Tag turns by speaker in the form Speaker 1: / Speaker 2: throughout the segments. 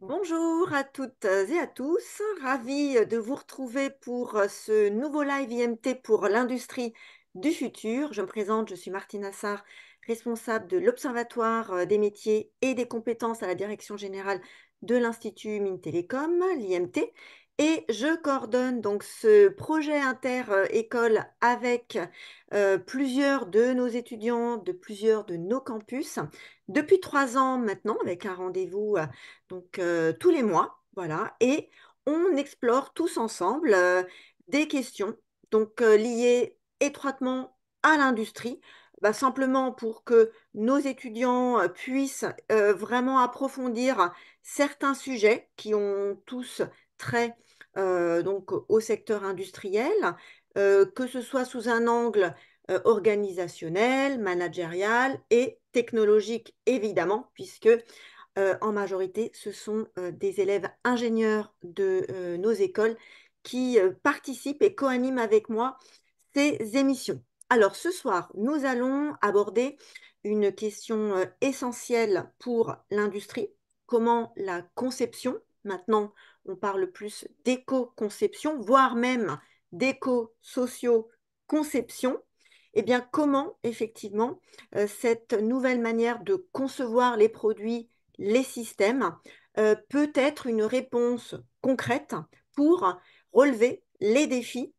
Speaker 1: Bonjour à toutes et à tous, ravi de vous retrouver pour ce nouveau live IMT pour l'industrie du futur. Je me présente, je suis Martine Assar, responsable de l'Observatoire des métiers et des compétences à la Direction générale de l'Institut Mines Télécom, l'IMT, et je coordonne donc ce projet inter-école avec plusieurs de nos étudiants de plusieurs de nos campus depuis 3 ans maintenant, avec un rendez-vous tous les mois, voilà, et on explore tous ensemble des questions liées étroitement à l'industrie, simplement pour que nos étudiants puissent vraiment approfondir certains sujets qui ont tous trait au secteur industriel, que ce soit sous un angle organisationnel, managérial et technologique, évidemment, puisque en majorité, ce sont des élèves ingénieurs de nos écoles qui participent et co-animent avec moi ces émissions. Alors, ce soir, nous allons aborder une question essentielle pour l'industrie, comment la conception, maintenant on parle plus d'éco-conception, voire même d'éco-socio-conception, eh bien, comment effectivement cette nouvelle manière de concevoir les produits, les systèmes, peut être une réponse concrète pour relever les défis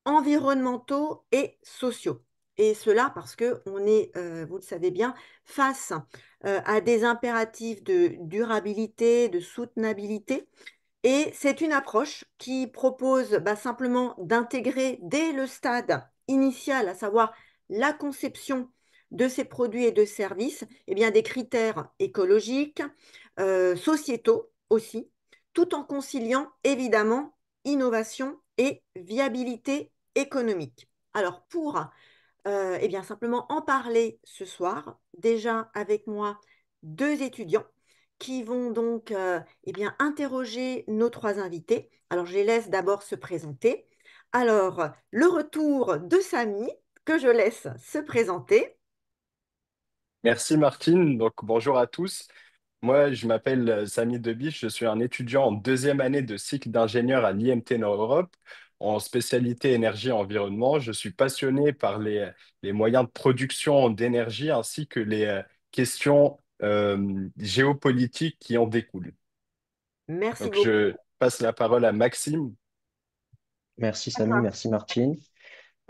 Speaker 1: environnementaux et sociaux. Et cela parce qu'on est, vous le savez bien, face à des impératifs de durabilité, de soutenabilité. Et c'est une approche qui propose simplement d'intégrer dès le stade initial, à savoir la conception de ces produits et de services, eh bien, des critères écologiques, sociétaux aussi, tout en conciliant évidemment innovation et viabilité économique. Alors pour eh bien, simplement en parler ce soir, déjà avec moi deux étudiants qui vont donc eh bien, interroger nos trois invités. Alors, je les laisse d'abord se présenter. Alors, le retour de Samy, que je laisse se présenter.
Speaker 2: Merci Martine. Donc bonjour à tous. Moi, je m'appelle Samy Debiche. Je suis un étudiant en deuxième année de cycle d'ingénieur à l'IMT Nord-Europe en spécialité énergie et environnement. Je suis passionné par les moyens de production d'énergie ainsi que les questions géopolitiques qui en découlent.
Speaker 1: Merci
Speaker 2: Donc
Speaker 1: beaucoup.
Speaker 2: je passe la parole à Maxime.
Speaker 3: Merci
Speaker 1: À
Speaker 3: Samy,
Speaker 1: toi.
Speaker 3: merci Martine.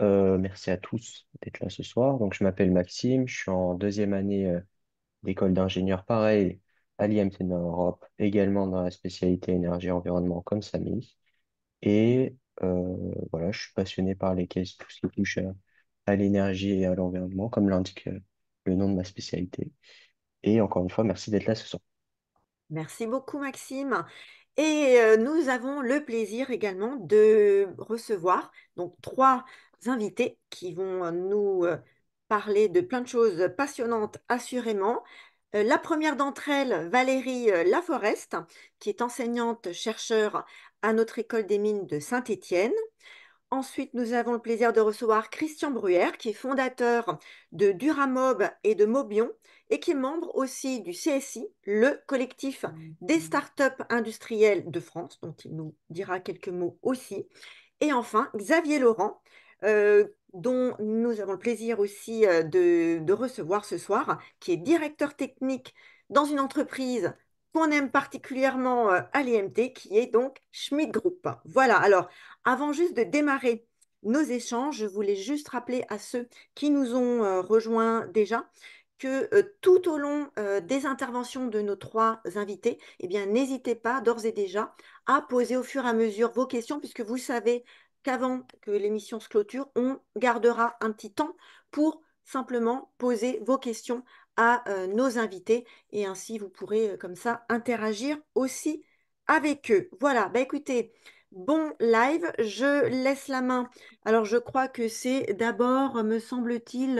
Speaker 3: Merci à tous d'être là ce soir. Donc, je m'appelle Maxime, je suis en deuxième année d'école d'ingénieur, pareil, à l'IMT Nord-Europe, également dans la spécialité énergie et environnement comme Samy. Et voilà, je suis passionné par les caisses, tout ce qui touche à l'énergie et à l'environnement, comme l'indique le nom de ma spécialité. Et encore une fois, merci d'être là ce soir.
Speaker 1: Merci beaucoup, Maxime. Et nous avons le plaisir également de recevoir donc trois invités qui vont nous parler de plein de choses passionnantes, assurément. La première d'entre elles, Valérie Laforest, qui est enseignante-chercheur à notre école des mines de Saint-Étienne. Ensuite, nous avons le plaisir de recevoir Christian Bruyère, qui est fondateur de Duramob et de Mobion, et qui est membre aussi du CSI, le collectif des startups industrielles de France, dont il nous dira quelques mots aussi. Et enfin, Xavier Laurent, dont nous avons le plaisir aussi de recevoir ce soir, qui est directeur technique dans une entreprise qu'on aime particulièrement à l'IMT, qui est donc Schmidt Group. Voilà, alors avant juste de démarrer nos échanges, je voulais juste rappeler à ceux qui nous ont rejoints déjà que tout au long des interventions de nos trois invités, eh bien, n'hésitez pas d'ores et déjà à poser au fur et à mesure vos questions, puisque vous savez qu'avant que l'émission se clôture, on gardera un petit temps pour simplement poser vos questions à nos invités et ainsi vous pourrez comme ça interagir aussi avec eux. Voilà, bah écoutez, bon live, je laisse la main. Alors je crois que c'est d'abord, me semble-t-il,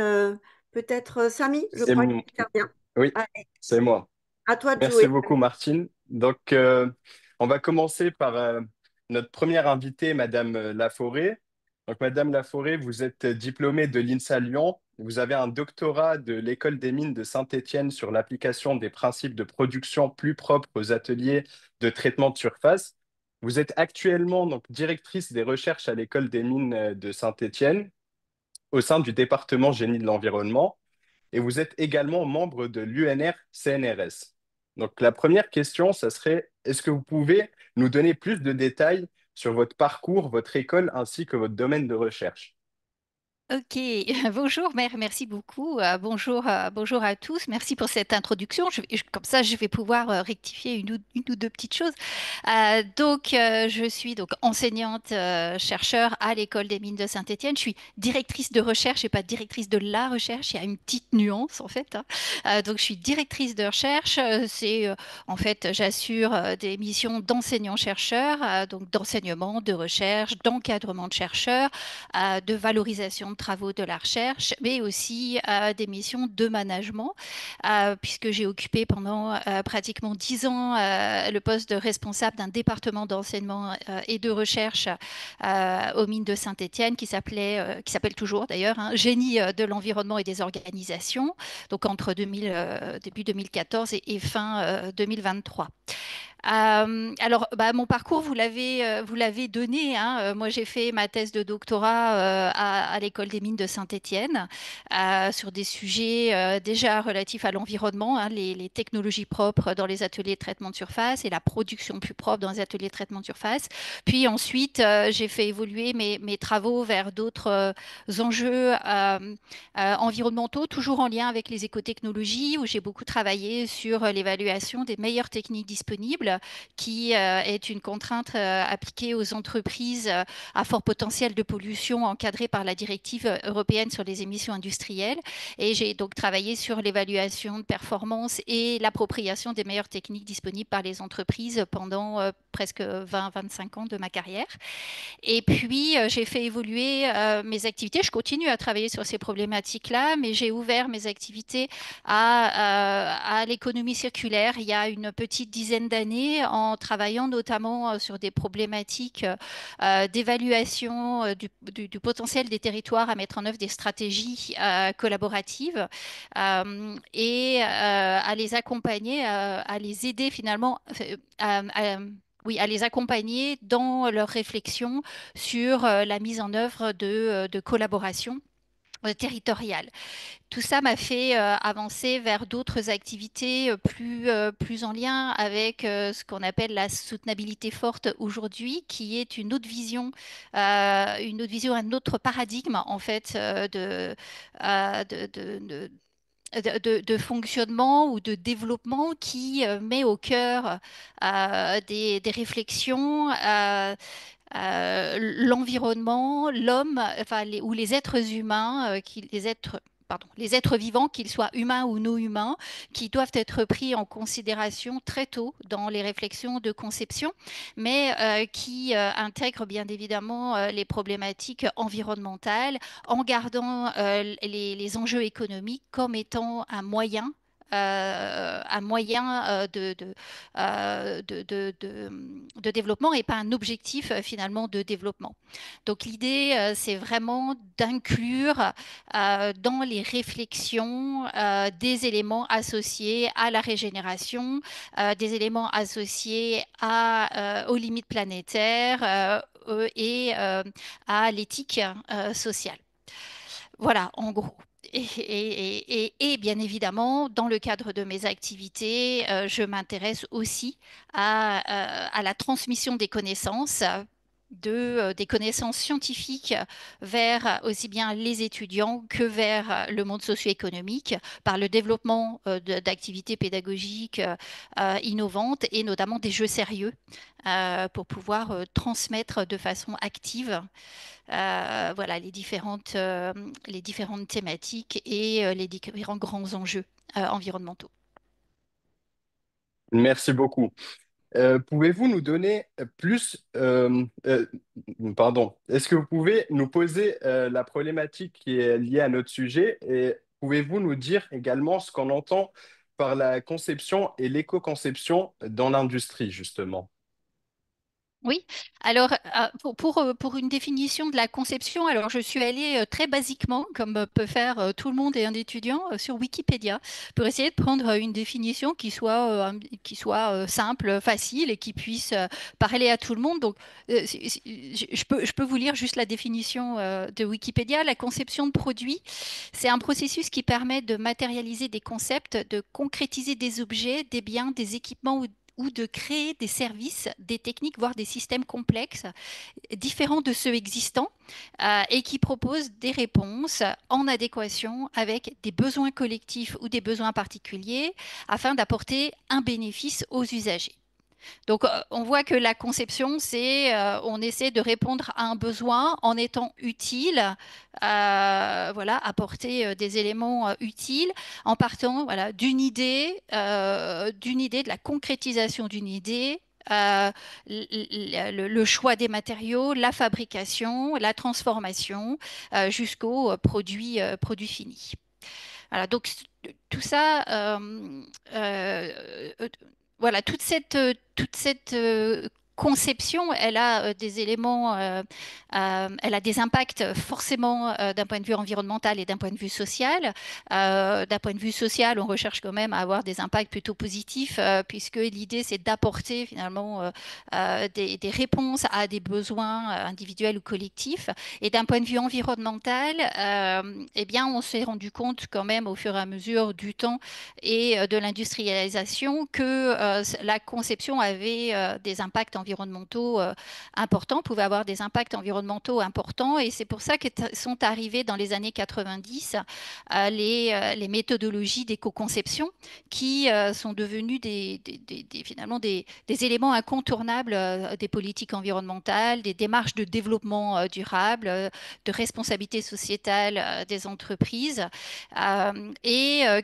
Speaker 1: peut-être Samy, je
Speaker 2: C'est
Speaker 1: crois qu'il
Speaker 2: m-
Speaker 1: intervient.
Speaker 2: Oui,
Speaker 1: Allez,
Speaker 2: c'est moi.
Speaker 1: à toi de
Speaker 2: Merci
Speaker 1: jouer.
Speaker 2: beaucoup, Martine. Donc, on va commencer par notre première invitée, Madame Laforêt. Donc, Madame Laforêt, vous êtes diplômée de l'INSA Lyon Vous avez un doctorat de l'École des mines de Saint-Étienne sur l'application des principes de production plus propres aux ateliers de traitement de surface. Vous êtes actuellement donc directrice des recherches à l'École des mines de Saint-Étienne au sein du département génie de l'environnement et vous êtes également membre de l'UNR-CNRS. Donc la première question, ça serait, est-ce que vous pouvez nous donner plus de détails sur votre parcours, votre école ainsi que votre domaine de recherche?
Speaker 4: Ok, bonjour Mère, merci beaucoup. Bonjour, bonjour à tous. Merci pour cette introduction. Comme ça, je vais pouvoir rectifier une ou deux petites choses. Je suis donc enseignante chercheur à l'École des mines de Saint-Étienne. Je suis directrice de recherche et pas directrice de la recherche. Il y a une petite nuance en fait, hein. Donc, je suis directrice de recherche. En fait, j'assure des missions d'enseignant-chercheur, donc d'enseignement, de recherche, d'encadrement de chercheurs, de valorisation de travaux de la recherche, mais aussi des missions de management, puisque j'ai occupé pendant pratiquement 10 ans le poste de responsable d'un département d'enseignement et de recherche aux mines de Saint-Étienne, qui s'appelle toujours d'ailleurs, hein, Génie de l'environnement et des organisations, donc entre début 2014 et fin 2023. Mon parcours, vous l'avez donné, hein. Moi, j'ai fait ma thèse de doctorat à l'École des mines de Saint-Étienne sur des sujets déjà relatifs à l'environnement, hein, les technologies propres dans les ateliers de traitement de surface et la production plus propre dans les ateliers de traitement de surface. Puis ensuite, j'ai fait évoluer mes travaux vers d'autres enjeux environnementaux, toujours en lien avec les écotechnologies, où j'ai beaucoup travaillé sur l'évaluation des meilleures techniques disponibles, qui est une contrainte appliquée aux entreprises à fort potentiel de pollution encadrée par la directive européenne sur les émissions industrielles. Et j'ai donc travaillé sur l'évaluation de performance et l'appropriation des meilleures techniques disponibles par les entreprises pendant presque 20-25 ans de ma carrière. Et puis, j'ai fait évoluer mes activités. Je continue à travailler sur ces problématiques-là, mais j'ai ouvert mes activités à l'économie circulaire il y a une petite dizaine d'années, en travaillant notamment sur des problématiques d'évaluation du potentiel des territoires à mettre en œuvre des stratégies collaboratives, à les accompagner, à les aider finalement. Oui, à les accompagner dans leur réflexion sur la mise en œuvre de collaboration territoriale. Tout ça m'a fait avancer vers d'autres activités plus en lien avec ce qu'on appelle la soutenabilité forte aujourd'hui, qui est une autre vision, un autre paradigme en fait de fonctionnement ou de développement qui met au cœur des réflexions l'environnement, l'homme, enfin, ou les êtres humains, les êtres vivants, qu'ils soient humains ou non humains, qui doivent être pris en considération très tôt dans les réflexions de conception, mais qui intègrent bien évidemment les problématiques environnementales en gardant les enjeux économiques comme étant un moyen de développement et pas un objectif finalement de développement. Donc l'idée, c'est vraiment d'inclure dans les réflexions des éléments associés à la régénération, des éléments associés aux limites planétaires à l'éthique sociale. Voilà, en gros. Et bien évidemment, dans le cadre de mes activités, je m'intéresse aussi à la transmission des connaissances, des connaissances scientifiques vers aussi bien les étudiants que vers le monde socio-économique, par le développement d'activités pédagogiques innovantes et notamment des jeux sérieux pour pouvoir transmettre de façon active voilà, les différentes thématiques et les différents grands enjeux environnementaux.
Speaker 2: Merci beaucoup. Pouvez-vous nous donner pardon, est-ce que vous pouvez nous poser la problématique qui est liée à notre sujet et pouvez-vous nous dire également ce qu'on entend par la conception et l'éco-conception dans l'industrie, justement?
Speaker 4: Oui, alors pour une définition de la conception, alors je suis allée très basiquement, comme peut faire tout le monde et un étudiant, sur Wikipédia, pour essayer de prendre une définition qui soit simple, facile et qui puisse parler à tout le monde. Donc, je peux vous lire juste la définition de Wikipédia. La conception de produit, c'est un processus qui permet de matérialiser des concepts, de concrétiser des objets, des biens, des équipements ou de créer des services, des techniques, voire des systèmes complexes, différents de ceux existants, et qui proposent des réponses en adéquation avec des besoins collectifs ou des besoins particuliers, afin d'apporter un bénéfice aux usagers. Donc, on voit que la conception, on essaie de répondre à un besoin en étant utile, voilà, apporter des éléments utiles, en partant, voilà, d'une idée, de la concrétisation d'une idée. Le choix des matériaux, la fabrication, la transformation, jusqu'au produit fini. Voilà, donc tout ça, euh, voilà, toute cette conception, elle a des éléments, elle a des impacts forcément d'un point de vue environnemental et d'un point de vue social. D'un point de vue social, on recherche quand même à avoir des impacts plutôt positifs, puisque l'idée c'est d'apporter finalement des réponses à des besoins individuels ou collectifs. Et d'un point de vue environnemental, eh bien, on s'est rendu compte quand même au fur et à mesure du temps et de l'industrialisation que la conception avait des impacts environnementaux importants, pouvait avoir des impacts environnementaux importants. Et c'est pour ça que sont arrivées dans les années 90 les méthodologies d'éco-conception qui sont devenues finalement des éléments incontournables des politiques environnementales, des démarches de développement durable, de responsabilité sociétale des entreprises,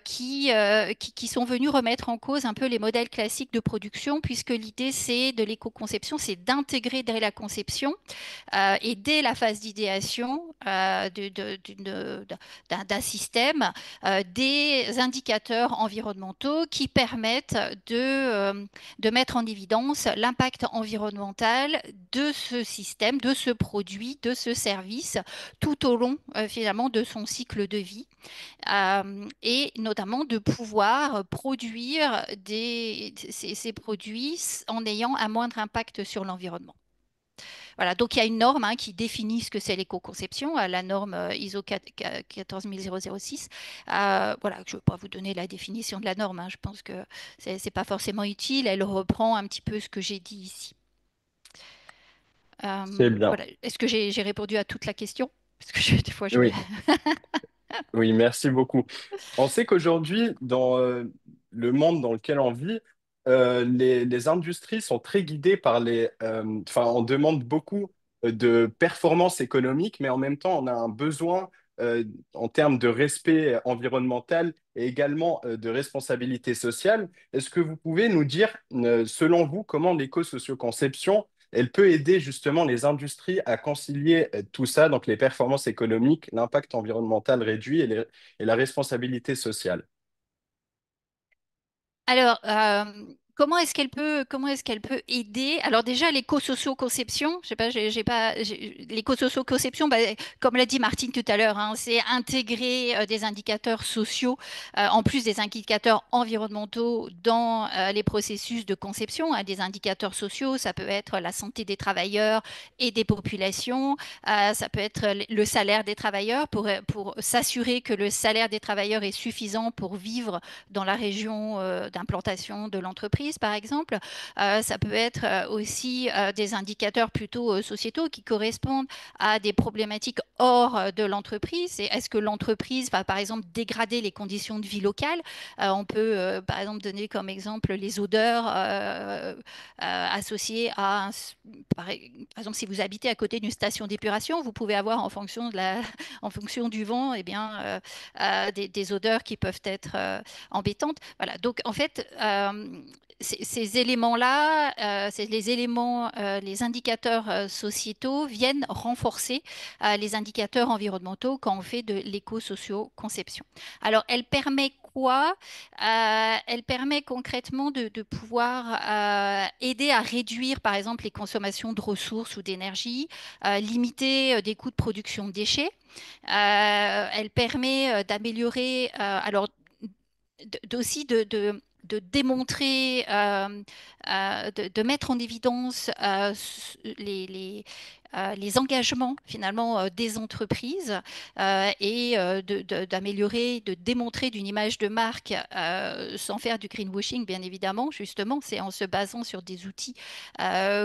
Speaker 4: qui sont venus remettre en cause un peu les modèles classiques de production, puisque l'idée c'est de l'éco-conception, c'est d'intégrer dès la conception et dès la phase d'idéation d'un système des indicateurs environnementaux qui permettent de mettre en évidence l'impact environnemental de ce système, de ce produit, de ce service, tout au long finalement de son cycle de vie, et notamment de pouvoir produire ces produits en ayant un moindre impact sur l'environnement. Voilà, donc il y a une norme qui définit ce que c'est l'éco-conception, la norme ISO 14006. Voilà, je ne vais pas vous donner la définition de la norme, je pense que ce n'est pas forcément utile, elle reprend un petit peu ce que j'ai dit ici.
Speaker 2: C'est bien.
Speaker 4: Voilà. Est-ce que j'ai répondu à toute la question? Parce que des fois, je me...
Speaker 2: Oui, oui, merci beaucoup. On sait qu'aujourd'hui, dans le monde dans lequel on vit, les industries sont très guidées par enfin, on demande beaucoup de performance économique, mais en même temps, on a un besoin en termes de respect environnemental et également de responsabilité sociale. Est-ce que vous pouvez nous dire, selon vous, comment l'éco-socio-conception, elle peut aider justement les industries à concilier tout ça, donc les performances économiques, l'impact environnemental réduit et la responsabilité sociale?
Speaker 4: Alors, comment est-ce qu'elle peut aider? Alors déjà, l'éco-socio-conception, je sais pas, l'éco-socio-conception, bah, comme l'a dit Martine tout à l'heure, c'est intégrer des indicateurs sociaux, en plus des indicateurs environnementaux dans les processus de conception, des indicateurs sociaux, ça peut être la santé des travailleurs et des populations, ça peut être le salaire des travailleurs pour s'assurer que le salaire des travailleurs est suffisant pour vivre dans la région d'implantation de l'entreprise, par exemple. Ça peut être aussi des indicateurs plutôt sociétaux qui correspondent à des problématiques hors de l'entreprise. Est-ce que l'entreprise va, par exemple, dégrader les conditions de vie locales? On peut, par exemple, donner comme exemple les odeurs associées par exemple, si vous habitez à côté d'une station d'épuration, vous pouvez avoir, en fonction du vent, eh bien, des odeurs qui peuvent être embêtante. Voilà. Donc, en fait, ces éléments-là, c'est les éléments, les indicateurs sociétaux viennent renforcer les indicateurs environnementaux quand on fait de l'éco-socio-conception. Alors, elle permet pourquoi elle permet concrètement de pouvoir aider à réduire, par exemple, les consommations de ressources ou d'énergie, limiter des coûts de production de déchets. Elle permet d'améliorer, alors aussi de démontrer, de mettre en évidence les engagements finalement des entreprises et d'améliorer, de démontrer d'une image de marque sans faire du greenwashing, bien évidemment. Justement, c'est en se basant sur des outils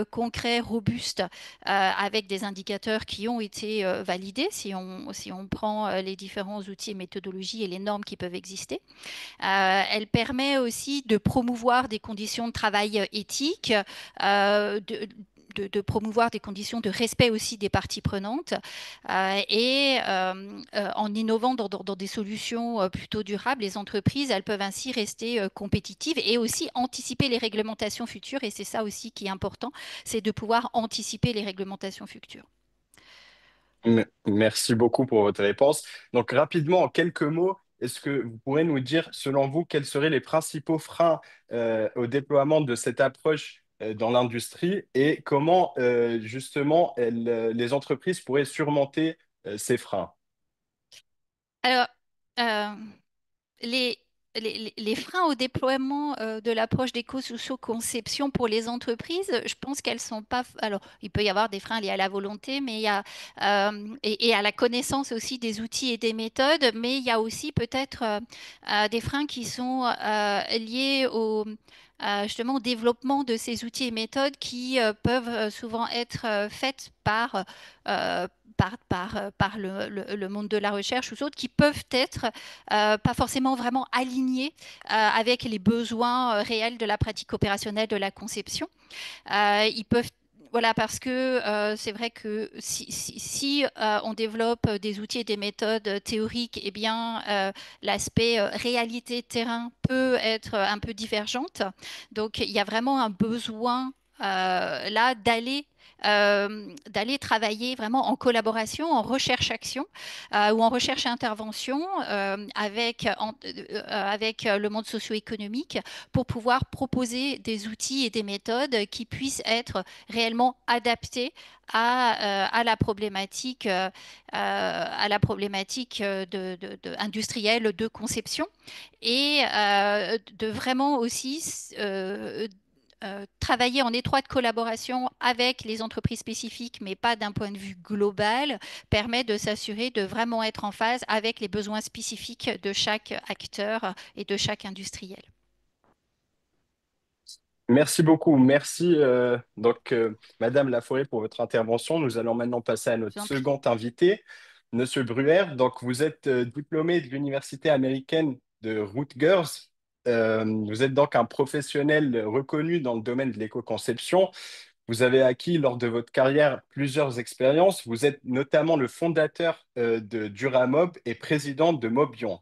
Speaker 4: concrets, robustes, avec des indicateurs qui ont été validés, si on prend les différents outils et méthodologies et les normes qui peuvent exister. Elle permet aussi de promouvoir des conditions de travail éthiques, de promouvoir des conditions de respect aussi des parties prenantes en innovant dans des solutions plutôt durables, les entreprises, elles peuvent ainsi rester compétitives et aussi anticiper les réglementations futures. Et c'est ça aussi qui est important, c'est de pouvoir anticiper les réglementations futures.
Speaker 2: Merci beaucoup pour votre réponse. Donc, rapidement, en quelques mots, est-ce que vous pourrez nous dire, selon vous, quels seraient les principaux freins au déploiement de cette approche dans l'industrie et comment, justement, les entreprises pourraient surmonter ces freins?
Speaker 4: Alors, euh, les, les freins au déploiement de l'approche d'éco-socio-conception pour les entreprises, je pense qu'elles sont pas. Alors, il peut y avoir des freins liés à la volonté, mais il y a et à la connaissance aussi des outils et des méthodes, mais il y a aussi peut-être des freins qui sont liés justement au développement de ces outils et méthodes qui peuvent souvent être faites euh, par le monde de la recherche ou autres, qui peuvent être pas forcément vraiment alignés avec les besoins réels de la pratique opérationnelle de la conception. Ils peuvent voilà, parce que c'est vrai que si on développe des outils et des méthodes théoriques, eh bien, l'aspect réalité terrain peut être un peu divergente. Donc, il y a vraiment un besoin là d'aller travailler vraiment en collaboration, en recherche-action ou en recherche-intervention avec le monde socio-économique pour pouvoir proposer des outils et des méthodes qui puissent être réellement adaptés à la problématique, industrielle de conception et de vraiment aussi travailler en étroite collaboration avec les entreprises spécifiques, mais pas d'un point de vue global, permet de s'assurer de vraiment être en phase avec les besoins spécifiques de chaque acteur et de chaque industriel.
Speaker 2: Merci beaucoup. Merci, Madame Laforêt, pour votre intervention. Nous allons maintenant passer à
Speaker 4: Je
Speaker 2: notre
Speaker 4: vous en prie.
Speaker 2: second invité, Monsieur Bruer. Donc, vous êtes diplômé de l'université américaine de Rutgers. Vous êtes donc un professionnel reconnu dans le domaine de l'éco-conception. Vous avez acquis lors de votre carrière plusieurs expériences. Vous êtes notamment le fondateur de Duramob et président de Mobion.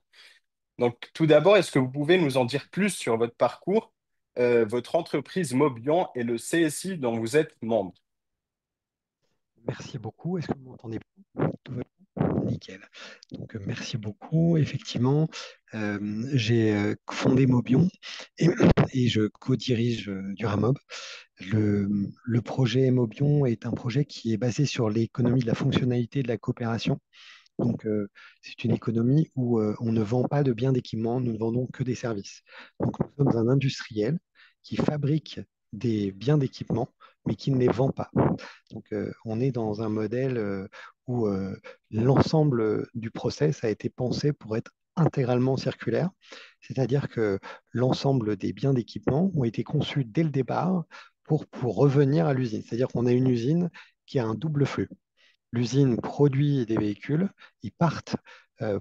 Speaker 2: Donc, tout d'abord, est-ce que vous pouvez nous en dire plus sur votre parcours, votre entreprise Mobion et le CSI dont vous êtes membre?
Speaker 5: Merci beaucoup. Est-ce que vous m'entendez bien? Tout va bien? Nickel. Donc, merci beaucoup. Effectivement, j'ai fondé Mobion et, et je co-dirige Duramob. Le projet Mobion est un projet qui est basé sur l'économie de la fonctionnalité et de la coopération. Donc, c'est une économie où on ne vend pas de biens d'équipement, nous ne vendons que des services. Donc, nous sommes un industriel qui fabrique des biens d'équipement, mais qui ne les vend pas. Donc, on est dans un modèle où l'ensemble du process a été pensé pour être intégralement circulaire, c'est-à-dire que l'ensemble des biens d'équipement ont été conçus dès le départ pour revenir à l'usine. C'est-à-dire qu'on a une usine qui a un double flux. L'usine produit des véhicules, ils partent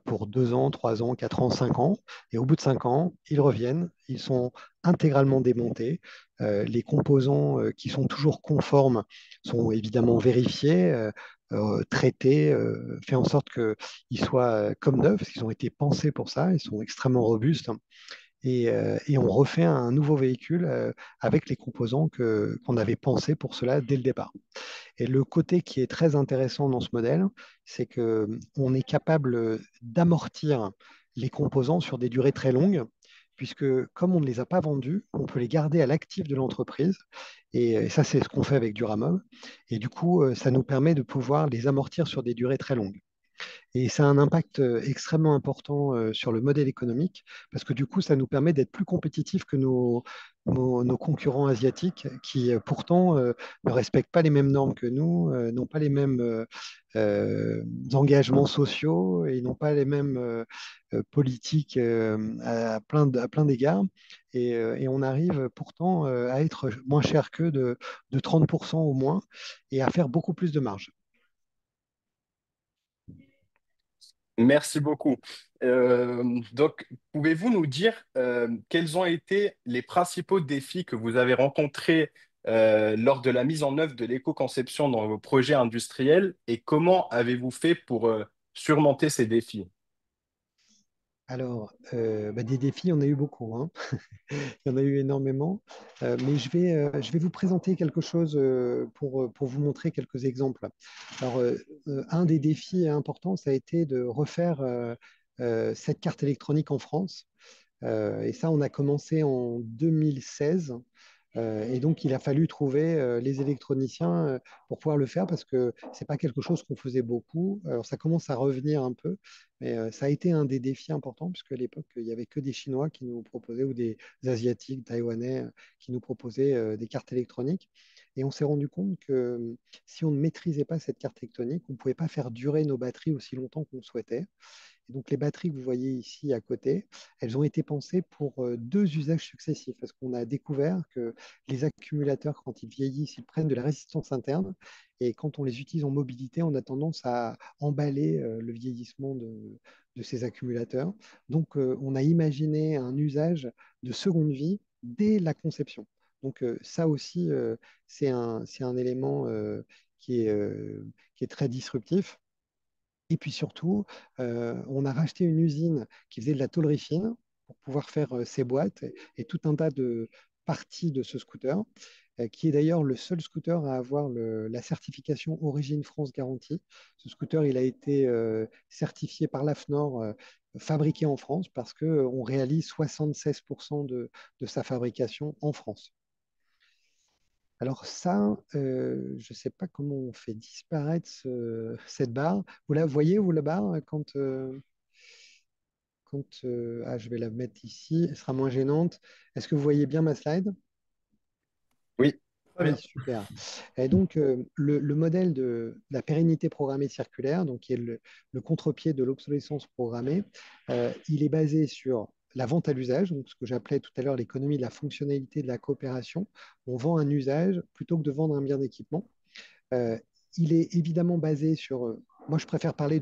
Speaker 5: pour 2 ans, 3 ans, 4 ans, 5 ans, et au bout de 5 ans, ils reviennent, ils sont intégralement démontés. Les composants qui sont toujours conformes sont évidemment vérifiés, traités, fait en sorte qu'ils soient comme neufs, parce qu'ils ont été pensés pour ça, ils sont extrêmement robustes. Et on refait un nouveau véhicule avec les composants qu'on avait pensés pour cela dès le départ. Et le côté qui est très intéressant dans ce modèle, c'est qu'on est capable d'amortir les composants sur des durées très longues, puisque comme on ne les a pas vendus, on peut les garder à l'actif de l'entreprise. Et ça, c'est ce qu'on fait avec Duramob. Et du coup, ça nous permet de pouvoir les amortir sur des durées très longues. Et ça a un impact extrêmement important sur le modèle économique, parce que du coup, ça nous permet d'être plus compétitifs que nos concurrents asiatiques, qui pourtant ne respectent pas les mêmes normes que nous, n'ont pas les mêmes engagements sociaux et n'ont pas les mêmes politiques à plein d'égards. Et on arrive pourtant à être moins cher qu'eux de 30% au moins et à faire beaucoup plus de marge.
Speaker 2: Merci beaucoup. Donc, pouvez-vous nous dire quels ont été les principaux défis que vous avez rencontrés lors de la mise en œuvre de l'éco-conception dans vos projets industriels et comment avez-vous fait pour surmonter ces défis?
Speaker 5: Alors, des défis, on a eu beaucoup, hein. Il y en a eu énormément. Mais je vais vous présenter quelque chose pour vous montrer quelques exemples. Alors, un des défis importants, ça a été de refaire cette carte électronique en France. Et ça, on a commencé en 2016. Et donc, il a fallu trouver les électroniciens pour pouvoir le faire parce que c'est pas quelque chose qu'on faisait beaucoup. Alors, ça commence à revenir un peu, mais ça a été un des défis importants puisque à l'époque, il y avait que des Chinois qui nous proposaient ou des Asiatiques, Taïwanais qui nous proposaient des cartes électroniques. Et on s'est rendu compte que si on ne maîtrisait pas cette carte électronique, on ne pouvait pas faire durer nos batteries aussi longtemps qu'on souhaitait. Et donc les batteries que vous voyez ici à côté, elles ont été pensées pour deux usages successifs, parce qu'on a découvert que les accumulateurs, quand ils vieillissent, ils prennent de la résistance interne, et quand on les utilise en mobilité, on a tendance à emballer le vieillissement de ces accumulateurs. Donc on a imaginé un usage de seconde vie dès la conception. Donc ça aussi, c'est un élément qui est très disruptif. Et puis surtout, on a racheté une usine qui faisait de la tôlerie fine pour pouvoir faire ces boîtes et tout un tas de parties de ce scooter, qui est d'ailleurs le seul scooter à avoir la certification Origine France Garantie. Ce scooter, il a été certifié par l'AFNOR, fabriqué en France, parce qu'on réalise 76% de sa fabrication en France. Alors ça, je ne sais pas comment on fait disparaître cette barre. Vous la voyez, vous, la barre, ah, je vais la mettre ici, elle sera moins gênante. Est-ce que vous voyez bien ma slide?
Speaker 2: Oui, très
Speaker 5: Oui,
Speaker 2: bien.
Speaker 5: super. Et donc, le modèle de la pérennité programmée circulaire, donc qui est le contre-pied de l'obsolescence programmée, il est basé sur la vente à l'usage, donc ce que j'appelais tout à l'heure l'économie de la fonctionnalité de la coopération. On vend un usage plutôt que de vendre un bien d'équipement. Euh, il est évidemment basé sur, moi je préfère parler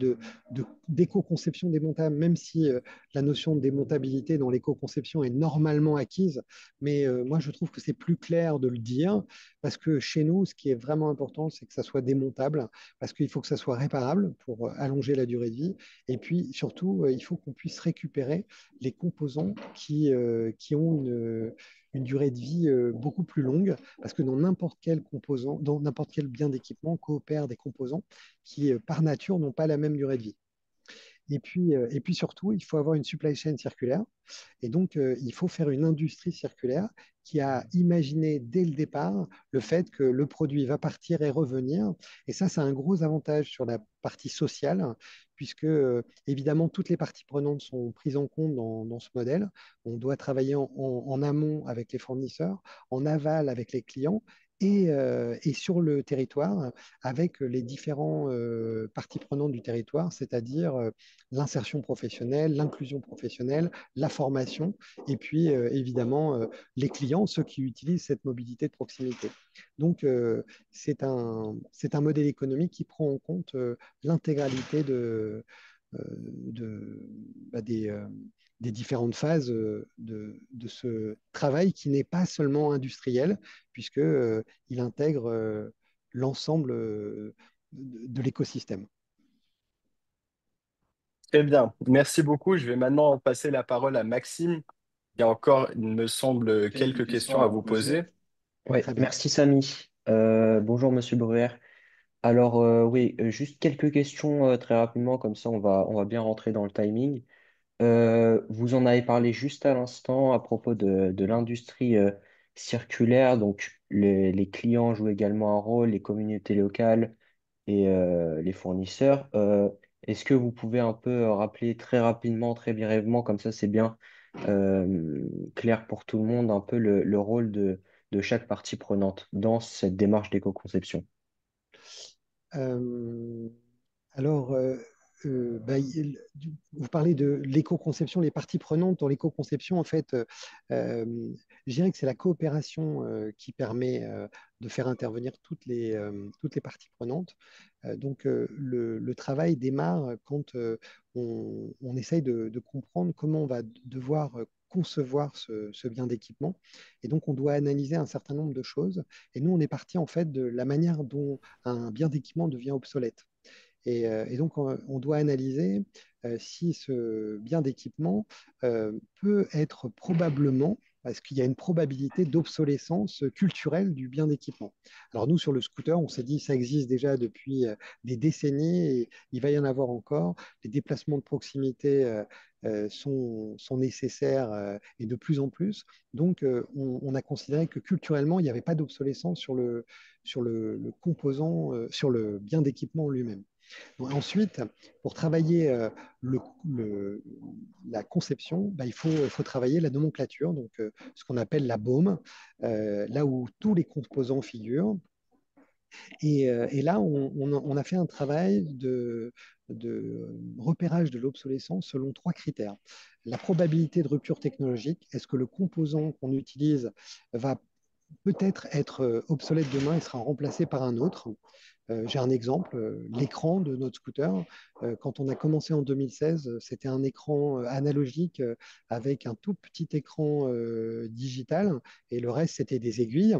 Speaker 5: d'éco-conception démontable, même si la notion de démontabilité dans l'éco-conception est normalement acquise, mais moi je trouve que c'est plus clair de le dire, parce que chez nous, ce qui est vraiment important, c'est que ça soit démontable, parce qu'il faut que ça soit réparable pour allonger la durée de vie, et puis surtout, il faut qu'on puisse récupérer les composants qui ont une durée de vie beaucoup plus longue, parce que dans n'importe quel composant, dans n'importe quel bien d'équipement, coopèrent des composants qui, par nature, n'ont pas la même durée de vie. Et puis surtout, il faut avoir une supply chain circulaire. Et donc, il faut faire une industrie circulaire qui a imaginé dès le départ le fait que le produit va partir et revenir. Et ça a un gros avantage sur la partie sociale, puisque évidemment, toutes les parties prenantes sont prises en compte dans ce modèle. On doit travailler en amont avec les fournisseurs, en aval avec les clients. Et sur le territoire avec les différents parties prenantes du territoire, c'est-à-dire l'insertion professionnelle, l'inclusion professionnelle, la formation, et puis évidemment les clients, ceux qui utilisent cette mobilité de proximité. Donc c'est un modèle économique qui prend en compte l'intégralité de, bah, des différentes phases de ce travail qui n'est pas seulement industriel, puisque il intègre l'ensemble de l'écosystème.
Speaker 2: Très bien. Merci beaucoup. Je vais maintenant passer la parole à Maxime, qui a encore, il me semble,
Speaker 3: Quelques
Speaker 2: quelques
Speaker 3: questions
Speaker 2: questions
Speaker 3: à
Speaker 2: à
Speaker 3: vous
Speaker 2: vous
Speaker 3: poser.
Speaker 2: poser.
Speaker 3: Oui,
Speaker 5: Très bien.
Speaker 3: merci Samy. Bonjour Monsieur Breuer. Alors oui, juste quelques questions très rapidement, comme ça on va bien rentrer dans le timing. Vous en avez parlé juste à l'instant à propos de l'industrie circulaire. Donc, les clients jouent également un rôle, les communautés locales et les fournisseurs. Est-ce que vous pouvez un peu rappeler très rapidement, très brièvement, comme ça c'est bien clair pour tout le monde, un peu le rôle de chaque partie prenante dans cette démarche d'éco-conception?
Speaker 5: Euh, alors, bah, vous parlez de l'éco-conception, les parties prenantes dans l'éco-conception, en fait, je dirais que c'est la coopération qui permet de faire intervenir toutes les parties prenantes. Donc, le travail démarre quand on essaye de comprendre comment on va devoir concevoir ce bien d'équipement. Et donc, on doit analyser un certain nombre de choses. Et nous, on est parti en fait de la manière dont un bien d'équipement devient obsolète. Et donc, on doit analyser si ce bien d'équipement peut être probablement, parce qu'il y a une probabilité d'obsolescence culturelle du bien d'équipement. Alors nous, sur le scooter, on s'est dit, ça existe déjà depuis des décennies et il va y en avoir encore. Les déplacements de proximité sont nécessaires et de plus en plus. Donc, on a considéré que culturellement, il n'y avait pas d'obsolescence sur le composant, sur le bien d'équipement lui-même. Ensuite, pour travailler le- le- la conception, bah, il faut travailler la nomenclature, donc ce qu'on appelle la baume, là où tous les composants figurent. Et là, on a fait un travail de repérage de l'obsolescence selon trois critères. La probabilité de rupture technologique, est-ce que le composant qu'on utilise va peut-être être obsolète demain et sera remplacé par un autre? J'ai un exemple, l'écran de notre scooter. Quand on a commencé en 2016, c'était un écran analogique avec un tout petit écran digital et le reste, c'était des aiguilles.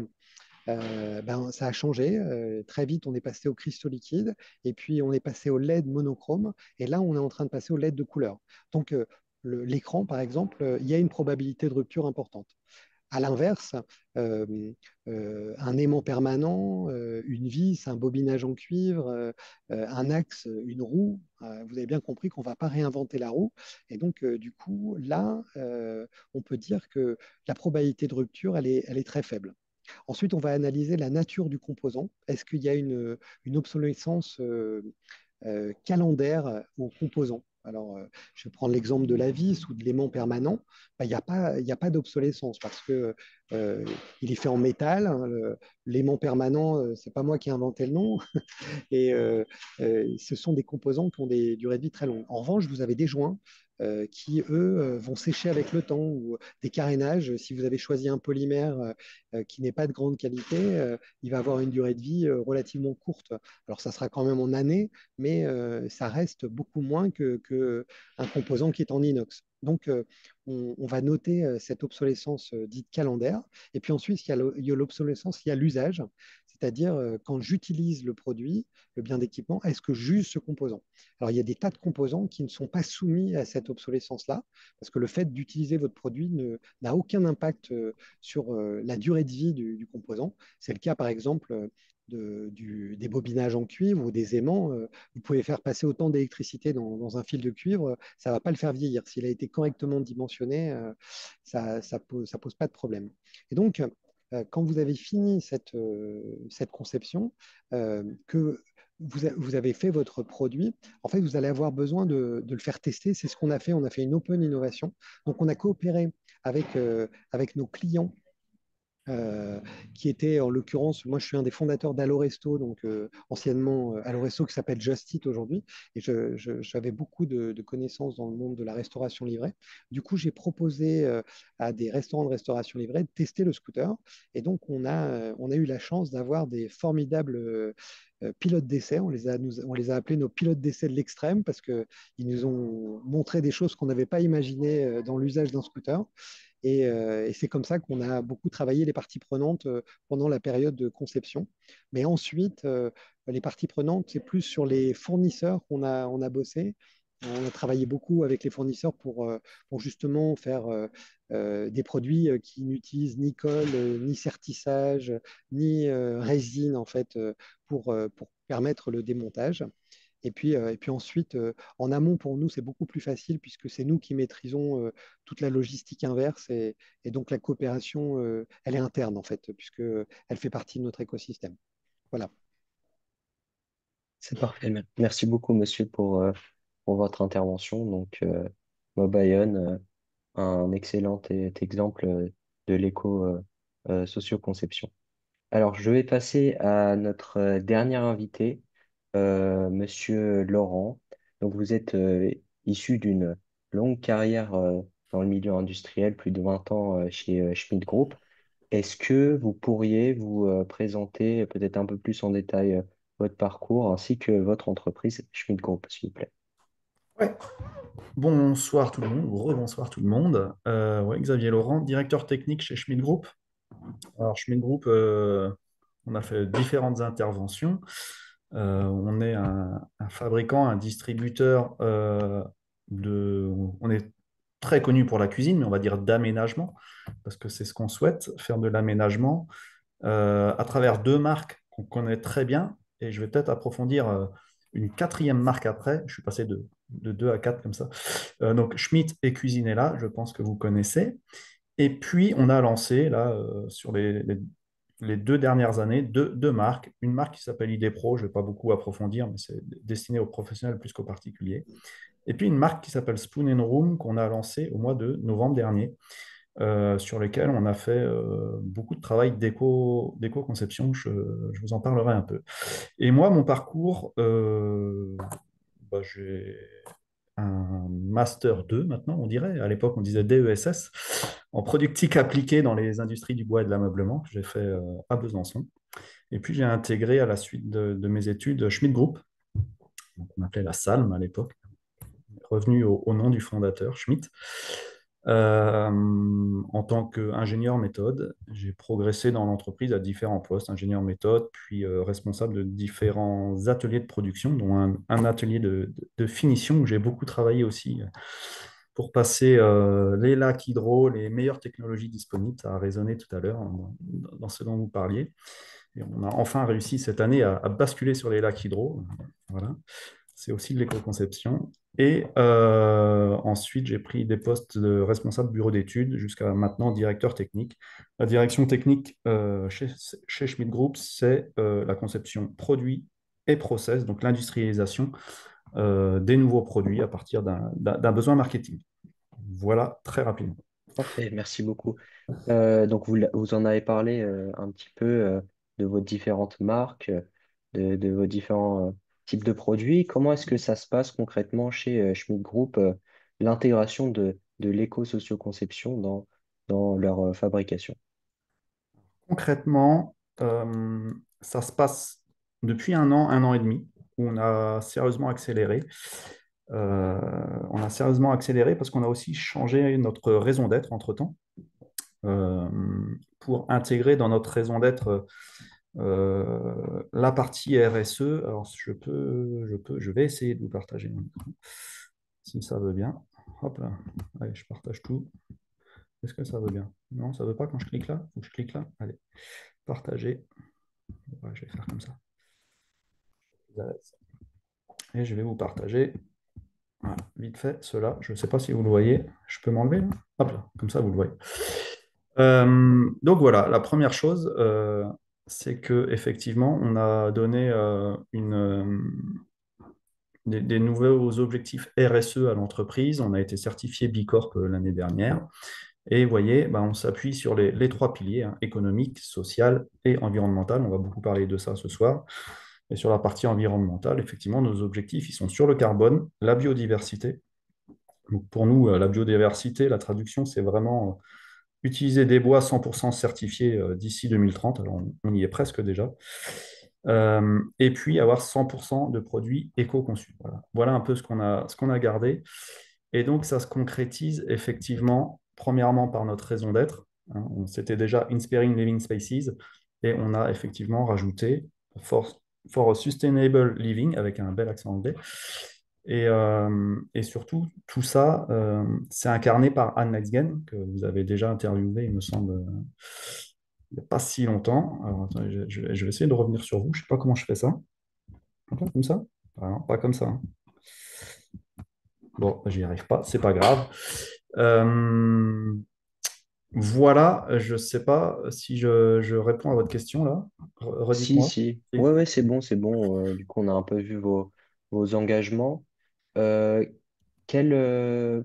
Speaker 5: Ça a changé. Très vite, on est passé au cristaux liquide et puis on est passé au LED monochrome. Et là, on est en train de passer au LED de couleur. Donc, l'écran, par exemple, il y a une probabilité de rupture importante. À l'inverse, euh, un aimant permanent, une vis, un bobinage en cuivre, un axe, une roue, vous avez bien compris qu'on ne va pas réinventer la roue. Et donc, du coup, là, on peut dire que la probabilité de rupture, elle est très faible. Ensuite, on va analyser la nature du composant. Est-ce qu'il y a une obsolescence calendaire aux composants? Alors, je vais prendre l'exemple de la vis ou de l'aimant permanent. Ben, il y a pas d'obsolescence parce que il est fait en métal, hein. L'aimant permanent, c'est pas moi qui ai inventé le nom. Et ce sont des composants qui ont des durées de vie très longues. En revanche, vous avez des joints qui, eux, vont sécher avec le temps, ou des carénages. Si vous avez choisi un polymère qui n'est pas de grande qualité, il va avoir une durée de vie relativement courte. Alors, ça sera quand même en années, mais ça reste beaucoup moins qu'un composant qui est en inox. Donc, on va noter cette obsolescence dite calendaire. Et puis ensuite, il y a l'obsolescence, il y a l'usage, c'est-à-dire quand j'utilise le produit, le bien d'équipement, est-ce que j'use ce composant? Alors, il y a des tas de composants qui ne sont pas soumis à cette obsolescence-là, parce que le fait d'utiliser votre produit n'a aucun impact sur la durée de vie du composant. C'est le cas, par exemple, des bobinages en cuivre ou des aimants. Vous pouvez faire passer autant d'électricité dans un fil de cuivre, ça ne va pas le faire vieillir. S'il a été correctement dimensionné, ça pose pas de problème. Et donc, quand vous avez fini cette conception, que vous avez fait votre produit, en fait, vous allez avoir besoin de le faire tester. C'est ce qu'on a fait. On a fait une open innovation. Donc, on a coopéré avec nos clients qui était en l'occurrence, moi je suis un des fondateurs d'Alloresto, donc anciennement Alloresto qui s'appelle Just Eat aujourd'hui, et j'avais beaucoup de connaissances dans le monde de la restauration livrée. Du coup, j'ai proposé à des restaurants de restauration livrée de tester le scooter, et donc on a eu la chance d'avoir des formidables pilotes d'essai. On les a appelés nos pilotes d'essai de l'extrême parce qu'ils nous ont montré des choses qu'on n'avait pas imaginées dans l'usage d'un scooter. Et c'est comme ça qu'on a beaucoup travaillé les parties prenantes pendant la période de conception. Mais ensuite, les parties prenantes, c'est plus sur les fournisseurs qu'on a bossé. On a travaillé beaucoup avec les fournisseurs pour justement faire des produits qui n'utilisent ni colle, ni sertissage, ni résine, en fait, pour permettre le démontage. Et puis ensuite, en amont, pour nous, c'est beaucoup plus facile puisque c'est nous qui maîtrisons toute la logistique inverse et donc la coopération, elle est interne en fait, puisque elle fait partie de notre écosystème. Voilà.
Speaker 3: C'est parfait. Merci beaucoup, monsieur, pour votre intervention. Donc, Mobion, un excellent exemple de l'éco-socio-conception. Alors, je vais passer à notre dernier invité, monsieur Laurent. Donc, vous êtes issu d'une longue carrière dans le milieu industriel, plus de 20 ans chez Schmidt Group. Est-ce que vous pourriez vous présenter peut-être un peu plus en détail votre parcours ainsi que votre entreprise Schmidt Group, s'il vous plaît?
Speaker 6: Ouais. Bonsoir tout le monde, ou rebonsoir tout le monde. Ouais, Xavier Laurent, directeur technique chez Schmidt Group. Alors, Schmidt Group, on a fait différentes interventions. On est un fabricant, un distributeur On est très connu pour la cuisine, mais on va dire d'aménagement, parce que c'est ce qu'on souhaite, faire de l'aménagement à travers deux marques qu'on connaît très bien. Et je vais peut-être approfondir une quatrième marque après. Je suis passé de 2 à 4 comme ça. Donc, Schmitt et Cuisinella, je pense que vous connaissez. Et puis, on a lancé, là, sur les 2 dernières années, deux marques. Une marque qui s'appelle ID Pro, je ne vais pas beaucoup approfondir, mais c'est destiné aux professionnels plus qu'aux particuliers. Et puis, une marque qui s'appelle Spoon and Room, qu'on a lancée au mois de novembre dernier, sur lesquels on a fait beaucoup de travail d'éco-conception. Je vous en parlerai un peu. Et moi, mon parcours, j'ai un Master 2 maintenant, on dirait. À l'époque, on disait DESS, en productique appliquée dans les industries du bois et de l'ameublement, que j'ai fait à Besançon. Et puis, j'ai intégré à la suite de mes études Schmidt Group, donc on appelait la SALM à l'époque, revenu au nom du fondateur, Schmidt. En tant qu'ingénieur méthode, j'ai progressé dans l'entreprise à différents postes, ingénieur méthode, puis responsable de différents ateliers de production, dont un atelier de finition où j'ai beaucoup travaillé aussi pour passer les lacs hydro, les meilleures technologies disponibles. Ça a résonné tout à l'heure dans ce dont vous parliez. Et on a enfin réussi cette année à basculer sur les lacs hydro. Voilà. C'est aussi de l'éco-conception. Et ensuite, j'ai pris des postes de responsable bureau d'études jusqu'à maintenant directeur technique. La direction technique chez Schmidt Group, c'est la conception produit et process, donc l'industrialisation des nouveaux produits à partir d'un besoin marketing. Voilà, très rapidement.
Speaker 3: Parfait, merci beaucoup. Donc, vous en avez parlé un petit peu de vos différentes marques, de vos différents types de produits. Comment est-ce que ça se passe concrètement chez Schmidt Group, l'intégration de l'éco-socio-conception dans leur fabrication?
Speaker 6: Concrètement, ça se passe depuis un an et demi, où on a sérieusement accéléré. Euh, on a sérieusement accéléré parce qu'on a aussi changé notre raison d'être entre-temps euh, pour intégrer dans notre raison d'être la partie RSE. Alors, je vais essayer de vous partager mon écran, si ça veut bien. Hop là, allez, je partage tout. Est-ce que ça veut bien? Non, ça ne veut pas quand je clique là? Faut que je clique là. Allez, partager. Ouais, je vais faire comme ça. Et je vais vous partager, voilà, vite fait, cela. Je ne sais pas si vous le voyez. Je peux m'enlever là? Hop là, comme ça vous le voyez. Donc voilà, la première chose, c'est que effectivement, on a donné des nouveaux objectifs RSE à l'entreprise. On a été certifié B Corp l'année dernière. Et vous voyez, bah, on s'appuie sur les trois piliers, hein, économique, social et environnemental. On va beaucoup parler de ça ce soir. Et sur la partie environnementale, effectivement, nos objectifs, ils sont sur le carbone, la biodiversité. Donc pour nous, la biodiversité, la traduction, c'est vraiment utiliser des bois 100% certifiés d'ici 2030. Alors on y est presque déjà. Et puis avoir 100% de produits éco-conçus. Voilà un peu ce qu'on a gardé. Et donc ça se concrétise effectivement, premièrement par notre raison d'être. Hein, on s'était déjà Inspiring Living Spaces et on a effectivement rajouté for a Sustainable Living avec un bel accent anglais. Et surtout, tout ça, c'est incarné par Anne Metzgen, que vous avez déjà interviewé, il me semble, il n'y a pas si longtemps. Alors, attendez, je vais essayer de revenir sur vous. Je ne sais pas comment je fais ça. Comme ça. Vraiment, pas comme ça, hein. Bon, j'y arrive pas, c'est pas grave. Euh, voilà, je sais pas si je réponds à votre question là.
Speaker 3: Si,
Speaker 6: Redites-moi.
Speaker 3: si.
Speaker 6: Si.
Speaker 3: Ouais, ouais, c'est bon, c'est bon. Du coup, on a un peu vu vos engagements. Euh, quel,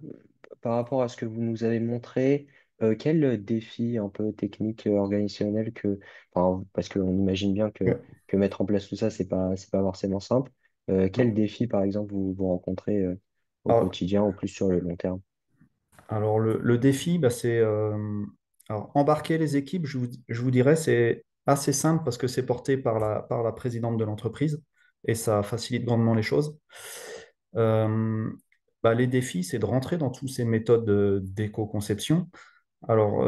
Speaker 3: par rapport à ce que vous nous avez montré, quel défi un peu technique, organisationnel enfin, parce qu'on imagine bien que mettre en place tout ça, c'est pas forcément simple. Quel
Speaker 6: Non.
Speaker 3: défi, par exemple, vous rencontrez, au
Speaker 6: Alors,
Speaker 3: quotidien ou plus sur le long terme?
Speaker 6: alors, le défi, bah, c'est alors, embarquer les équipes, je vous dirais, c'est assez simple parce que c'est porté par la présidente de l'entreprise et ça facilite grandement les choses. Euh, bah, les défis, c'est de rentrer dans toutes ces méthodes d'éco-conception. Alors,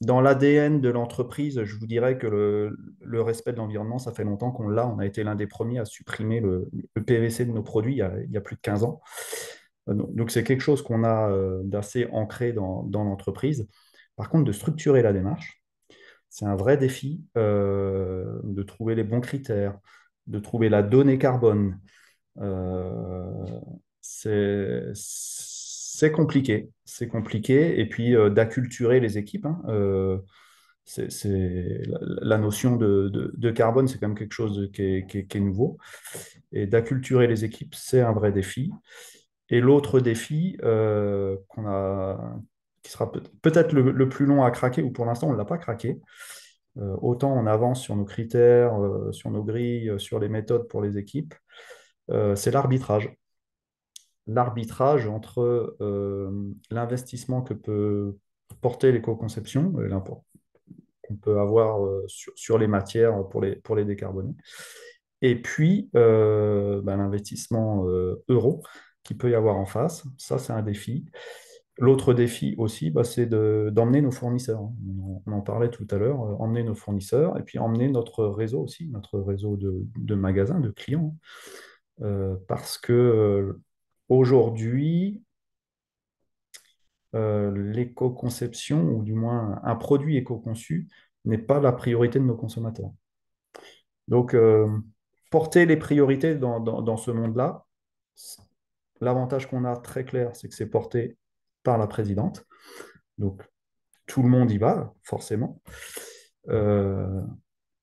Speaker 6: dans l'ADN de l'entreprise, je vous dirais que le respect de l'environnement, ça fait longtemps qu'on l'a. On a été l'un des premiers à supprimer le PVC de nos produits il y a plus de 15 ans. Donc, c'est quelque chose qu'on a d'assez ancré dans l'entreprise. Par contre, de structurer la démarche, c'est un vrai défi de trouver les bons critères, de trouver la donnée carbone. Euh, c'est compliqué. C'est compliqué. Et puis, d'acculturer les équipes, hein. La notion de carbone, c'est quand même quelque chose qui est nouveau. Et d'acculturer les équipes, c'est un vrai défi. Et l'autre défi qui sera peut-être le plus long à craquer, ou pour l'instant on ne l'a pas craqué, autant on avance sur nos critères, sur nos grilles, sur les méthodes pour les équipes, c'est l'arbitrage. L'arbitrage entre l'investissement que peut porter l'éco-conception, et qu'on peut avoir sur les matières pour les décarboner. Et puis, l'investissement euro qu'il peut y avoir en face, ça c'est un défi. L'autre défi aussi, bah, c'est d'emmener nos fournisseurs. On en parlait tout à l'heure, emmener nos fournisseurs et puis emmener notre réseau aussi, notre réseau de magasins, de clients. Parce que aujourd'hui, l'éco-conception, ou du moins un produit éco-conçu, n'est pas la priorité de nos consommateurs. Donc, porter les priorités dans ce monde-là, l'avantage qu'on a très clair, c'est que c'est porté par la présidente. Donc, tout le monde y va, forcément. Euh,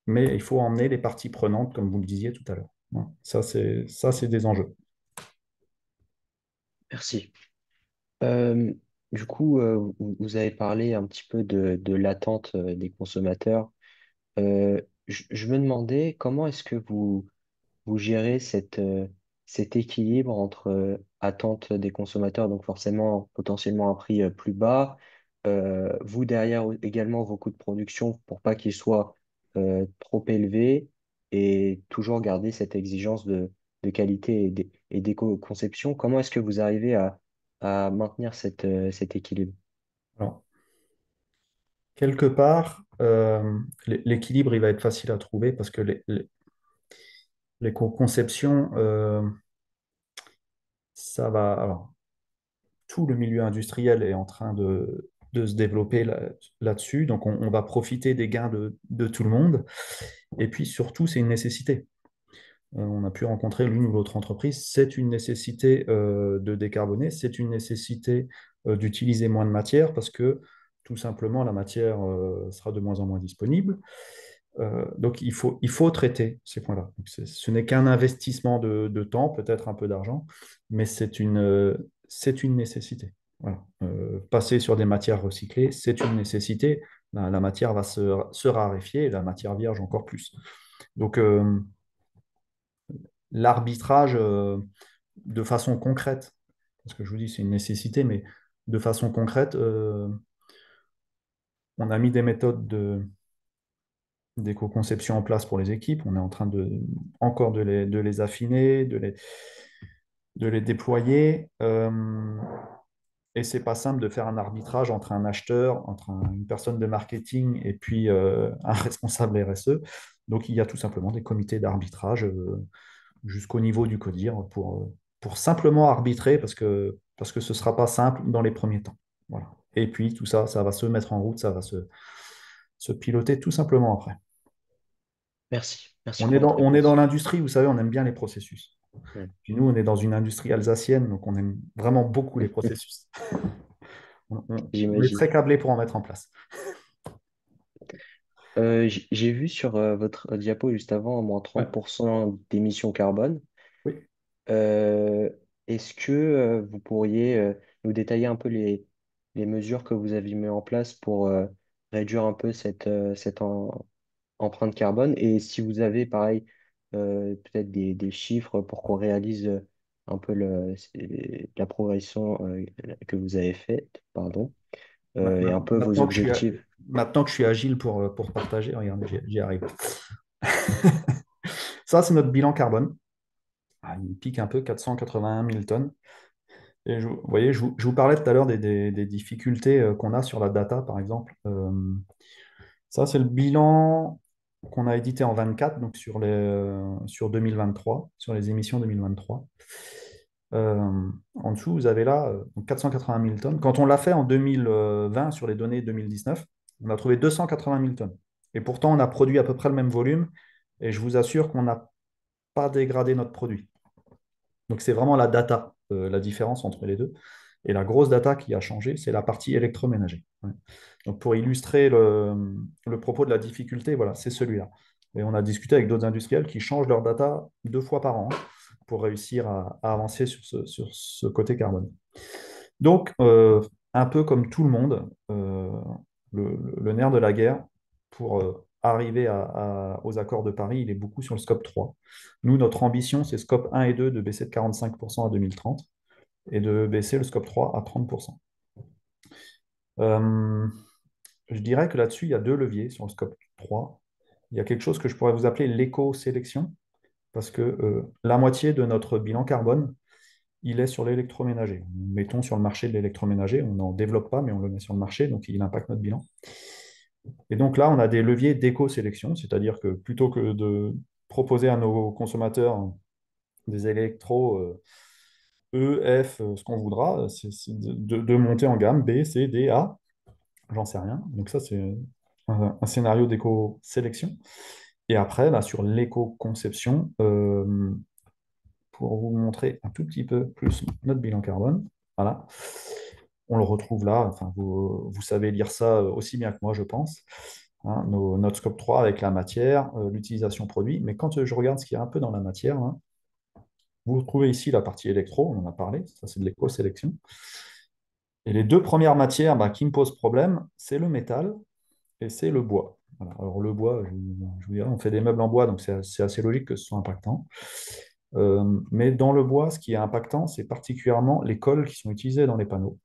Speaker 6: mais il faut emmener les parties prenantes, comme vous le disiez tout à l'heure. Hein. Ça, c'est des enjeux.
Speaker 3: Merci. Euh, du coup, vous avez parlé un petit peu de l'attente des consommateurs. Je me demandais comment est-ce que vous gérez cet équilibre entre attente des consommateurs, donc forcément potentiellement un prix plus bas, vous derrière également vos coûts de production pour pas qu'ils soient trop élevés et toujours garder cette exigence de qualité et d'éco-conception. Comment est-ce que vous arrivez à maintenir cet équilibre?
Speaker 6: Alors, quelque part, l'équilibre, il va être facile à trouver parce que l'éco-conception, ça va. Alors, tout le milieu industriel est en train de se développer là-dessus. Donc, on va profiter des gains de tout le monde. Et puis, surtout, c'est une nécessité. On a pu rencontrer l'une ou l'autre entreprise. C'est une nécessité de décarboner. C'est une nécessité d'utiliser moins de matière parce que, tout simplement, la matière sera de moins en moins disponible. Donc, il faut traiter ces points-là. Donc, ce n'est qu'un investissement de temps, peut-être un peu d'argent, mais c'est une nécessité. Voilà. Passer sur des matières recyclées, c'est une nécessité. La matière va se raréfier, et la matière vierge encore plus. Donc, l'arbitrage de façon concrète, parce que je vous dis, c'est une nécessité, mais de façon concrète, on a mis des méthodes d'éco-conception en place pour les équipes. On est en train encore de les affiner, de les déployer. Et c'est pas simple de faire un arbitrage entre un acheteur, entre une personne de marketing et puis un responsable RSE. Donc il y a tout simplement des comités d'arbitrage jusqu'au niveau du CODIR pour simplement arbitrer parce que ce ne sera pas simple dans les premiers temps. Voilà. Et puis tout ça, ça va se mettre en route, ça va se piloter tout simplement après.
Speaker 3: Merci. Merci
Speaker 6: On
Speaker 3: pour
Speaker 6: est
Speaker 3: votre
Speaker 6: on est dans
Speaker 3: réponse.
Speaker 6: l'industrie, vous savez, on aime bien les processus.
Speaker 3: Hmm.
Speaker 6: Puis nous, on est dans une industrie alsacienne, donc on aime vraiment beaucoup les processus. On est
Speaker 3: J'imagine.
Speaker 6: très câblé pour en mettre en place.
Speaker 3: J'ai vu sur votre diapo juste avant, moins
Speaker 6: Ouais.
Speaker 3: 30% d'émissions carbone.
Speaker 6: Oui.
Speaker 3: Euh, Est-ce que vous pourriez nous détailler un peu les mesures que vous avez mis en place pour réduire un peu cette empreinte carbone? Et si vous avez, pareil, peut-être des chiffres pour qu'on réalise un peu la progression que vous avez faite, pardon, et un peu vos objectifs.
Speaker 6: Maintenant que je suis agile pour partager, regardez, j'y arrive. Ça, c'est notre bilan carbone. Ah, il pique un peu, 481 000 tonnes. Et vous voyez, je vous parlais tout à l'heure des difficultés qu'on a sur la data, par exemple. Ça, c'est le bilan qu'on a édité en 24, donc sur 2023, sur les émissions 2023. En dessous, vous avez là donc 480 000 tonnes. Quand on l'a fait en 2020 sur les données 2019, on a trouvé 280 000 tonnes. Et pourtant, on a produit à peu près le même volume. Et je vous assure qu'on n'a pas dégradé notre produit. Donc, c'est vraiment la data, la différence entre les deux. Et la grosse data qui a changé, c'est la partie électroménager. Ouais. Donc, pour illustrer le propos de la difficulté, voilà, c'est celui-là. Et on a discuté avec d'autres industriels qui changent leur data 2 fois par an, hein, pour réussir à avancer sur ce côté carbone. Donc, un peu comme tout le monde, le nerf de la guerre pour arriver aux accords de Paris, il est beaucoup sur le scope 3. Nous, notre ambition, c'est scope 1 et 2 de baisser de 45% à 2030 et de baisser le scope 3 à 30%. Euh, je dirais que là-dessus, il y a 2 leviers sur le scope 3. Il y a quelque chose que je pourrais vous appeler l'éco-sélection, parce que la moitié de notre bilan carbone, il est sur l'électroménager. Mettons sur le marché de l'électroménager, on n'en développe pas, mais on le met sur le marché, donc il impacte notre bilan. Et donc là, on a des leviers d'éco-sélection, c'est-à-dire que plutôt que de proposer à nos consommateurs des électros E, F, ce qu'on voudra, c'est de monter en gamme B, C, D, A, j'en sais rien. Donc ça, c'est un scénario d'éco-sélection. Et après, là, sur l'éco-conception, pour vous montrer un tout petit peu plus notre bilan carbone. Voilà. On le retrouve là. Enfin, vous savez lire ça aussi bien que moi, je pense. Hein, notre scope 3 avec la matière, l'utilisation produit. Mais quand je regarde ce qu'il y a un peu dans la matière, hein, vous retrouvez ici la partie électro, on en a parlé, ça c'est de l'éco-sélection. Et les 2 premières matières qui me posent problème, c'est le métal et c'est le bois. Voilà. Alors le bois, je vous dirais, on fait des meubles en bois, donc c'est assez logique que ce soit impactant. Mais dans le bois, ce qui est impactant, c'est particulièrement les cols qui sont utilisés dans les panneaux.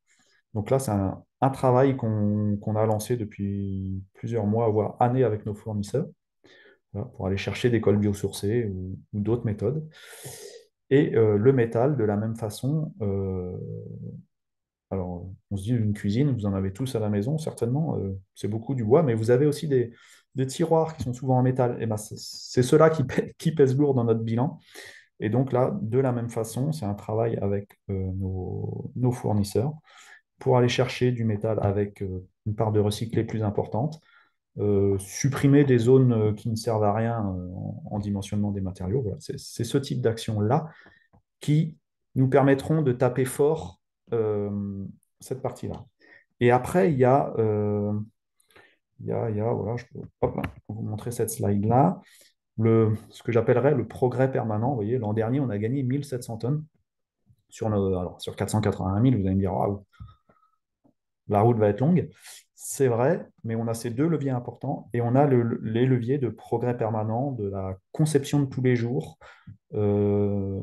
Speaker 6: Donc là, c'est un travail qu'on a lancé depuis plusieurs mois, voire années avec nos fournisseurs, voilà, pour aller chercher des cols biosourcés ou d'autres méthodes. Et le métal, de la même façon, alors on se dit une cuisine, vous en avez tous à la maison, certainement, c'est beaucoup du bois, mais vous avez aussi des tiroirs qui sont souvent en métal. Et ben, c'est ceux-là qui pèsent lourd dans notre bilan. Et donc là, de la même façon, c'est un travail avec nos fournisseurs pour aller chercher du métal avec une part de recyclé plus importante, supprimer des zones qui ne servent à rien en dimensionnement des matériaux. Voilà. C'est ce type d'action-là qui nous permettront de taper fort cette partie-là. Et après, voilà, je peux hop, là, vous montrer cette slide-là ce que j'appellerais le progrès permanent. Vous voyez, l'an dernier, on a gagné 1700 tonnes alors, sur 481 000. Vous allez me dire, waouh, la route va être longue. C'est vrai, mais on a ces 2 leviers importants et on a les leviers de progrès permanent, de la conception de tous les jours, euh,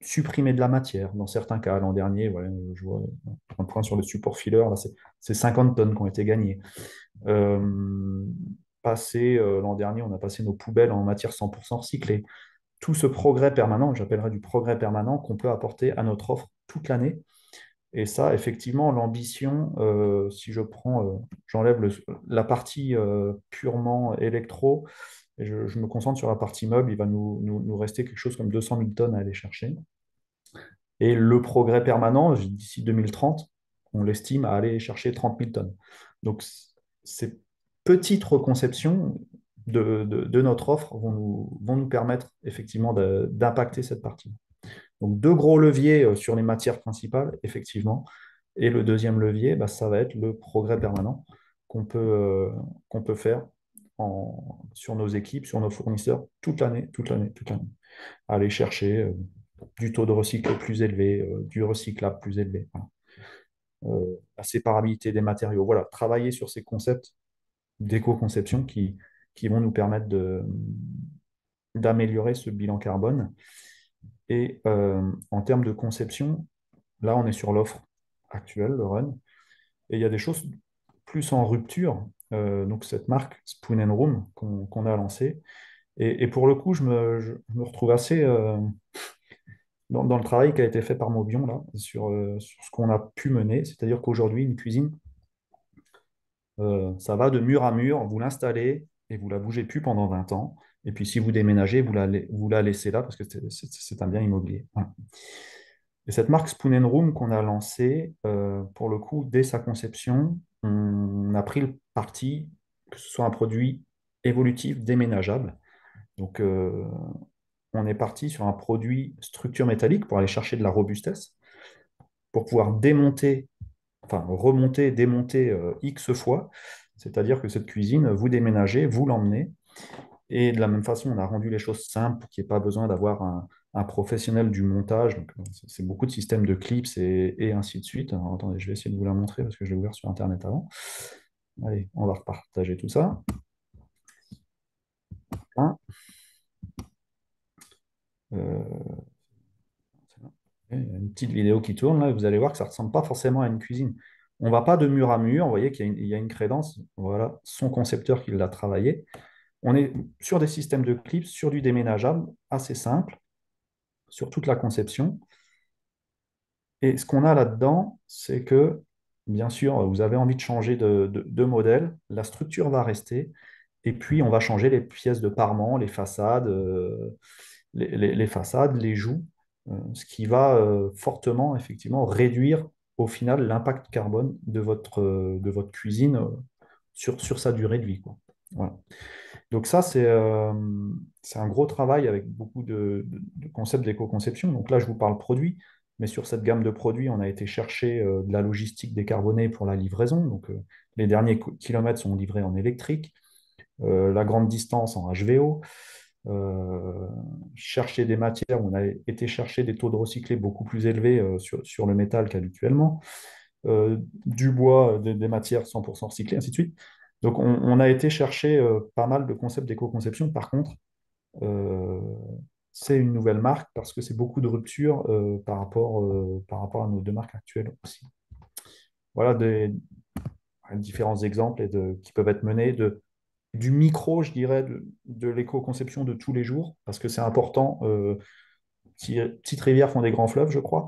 Speaker 6: supprimer de la matière. Dans certains cas, l'an dernier, voilà, je vois un point sur le support filler, là, c'est 50 tonnes qui ont été gagnées. L'an dernier, on a passé nos poubelles en matière 100% recyclée. Tout ce progrès permanent, j'appellerais du progrès permanent, qu'on peut apporter à notre offre toute l'année. Et ça, effectivement, l'ambition, si j'enlève la partie purement électro, et je me concentre sur la partie meuble, il va nous rester quelque chose comme 200 000 tonnes à aller chercher. Et le progrès permanent, d'ici 2030, on l'estime à aller chercher 30 000 tonnes. Donc, ces petites reconceptions de notre offre vont nous permettre effectivement d'impacter cette partie. Donc, deux gros leviers sur les matières principales, effectivement. Et le deuxième levier, bah, ça va être le progrès permanent qu'on peut faire sur nos équipes, sur nos fournisseurs, toute l'année, toute l'année, toute l'année. Aller chercher du taux de recycle plus élevé, du recyclable plus élevé. Voilà. La séparabilité des matériaux. Voilà, travailler sur ces concepts d'éco-conception qui vont nous permettre d'améliorer ce bilan carbone. Et en termes de conception, là, on est sur l'offre actuelle, le run, et il y a des choses plus en rupture. Donc, cette marque Spoon and Room qu'on a lancée. Et pour le coup, je me retrouve assez dans le travail qui a été fait par Mobion, là, sur ce qu'on a pu mener. C'est-à-dire qu'aujourd'hui, une cuisine, ça va de mur à mur, vous l'installez et vous la bougez plus pendant 20 ans. Et puis, si vous déménagez, vous la laissez là parce que c'est un bien immobilier. Voilà. Et cette marque Spoon and Room qu'on a lancée, pour le coup, dès sa conception, on a pris le parti que ce soit un produit évolutif, déménageable. Donc, on est parti sur un produit structure métallique pour aller chercher de la robustesse, pour pouvoir démonter, enfin remonter, démonter X fois. C'est-à-dire que cette cuisine, vous déménagez, vous l'emmenez. Et de la même façon, on a rendu les choses simples pour qu'il n'y ait pas besoin d'avoir un professionnel du montage. Donc, c'est beaucoup de systèmes de clips et ainsi de suite. Alors, attendez, je vais essayer de vous la montrer parce que je l'ai ouvert sur Internet avant. Allez, on va repartager tout ça. Hein. Euh, Il y a une petite vidéo qui tourne là, et vous allez voir que ça ne ressemble pas forcément à une cuisine. On ne va pas de mur à mur, vous voyez qu'il y a une crédence, voilà, son concepteur qui l'a travaillé. On est sur des systèmes de clips, sur du déménageable, assez simple, sur toute la conception. Et ce qu'on a là-dedans, c'est que, bien sûr, vous avez envie de changer de modèle, la structure va rester, et puis on va changer les pièces de parement, les façades, les façades, les joues, ce qui va fortement, effectivement, réduire au final l'impact carbone de votre cuisine sur sa durée de vie, quoi. Voilà. Donc ça, c'est un gros travail avec beaucoup de concepts d'éco-conception. Donc là, je vous parle produit, mais sur cette gamme de produits, on a été chercher de la logistique décarbonée pour la livraison. Donc les derniers kilomètres sont livrés en électrique, la grande distance en HVO. Chercher des matières, on a été chercher des taux de recyclé beaucoup plus élevés sur le métal qu'habituellement, du bois, des matières 100% recyclées, ainsi de suite. Donc on a été chercher pas mal de concepts d'éco-conception. Par contre, euh, c'est une nouvelle marque parce que c'est beaucoup de ruptures par rapport à nos deux marques actuelles aussi. Voilà différents exemples qui peuvent être menés du micro, je dirais, de l'éco-conception de tous les jours, parce que c'est important. Petites rivières font des grands fleuves, je crois.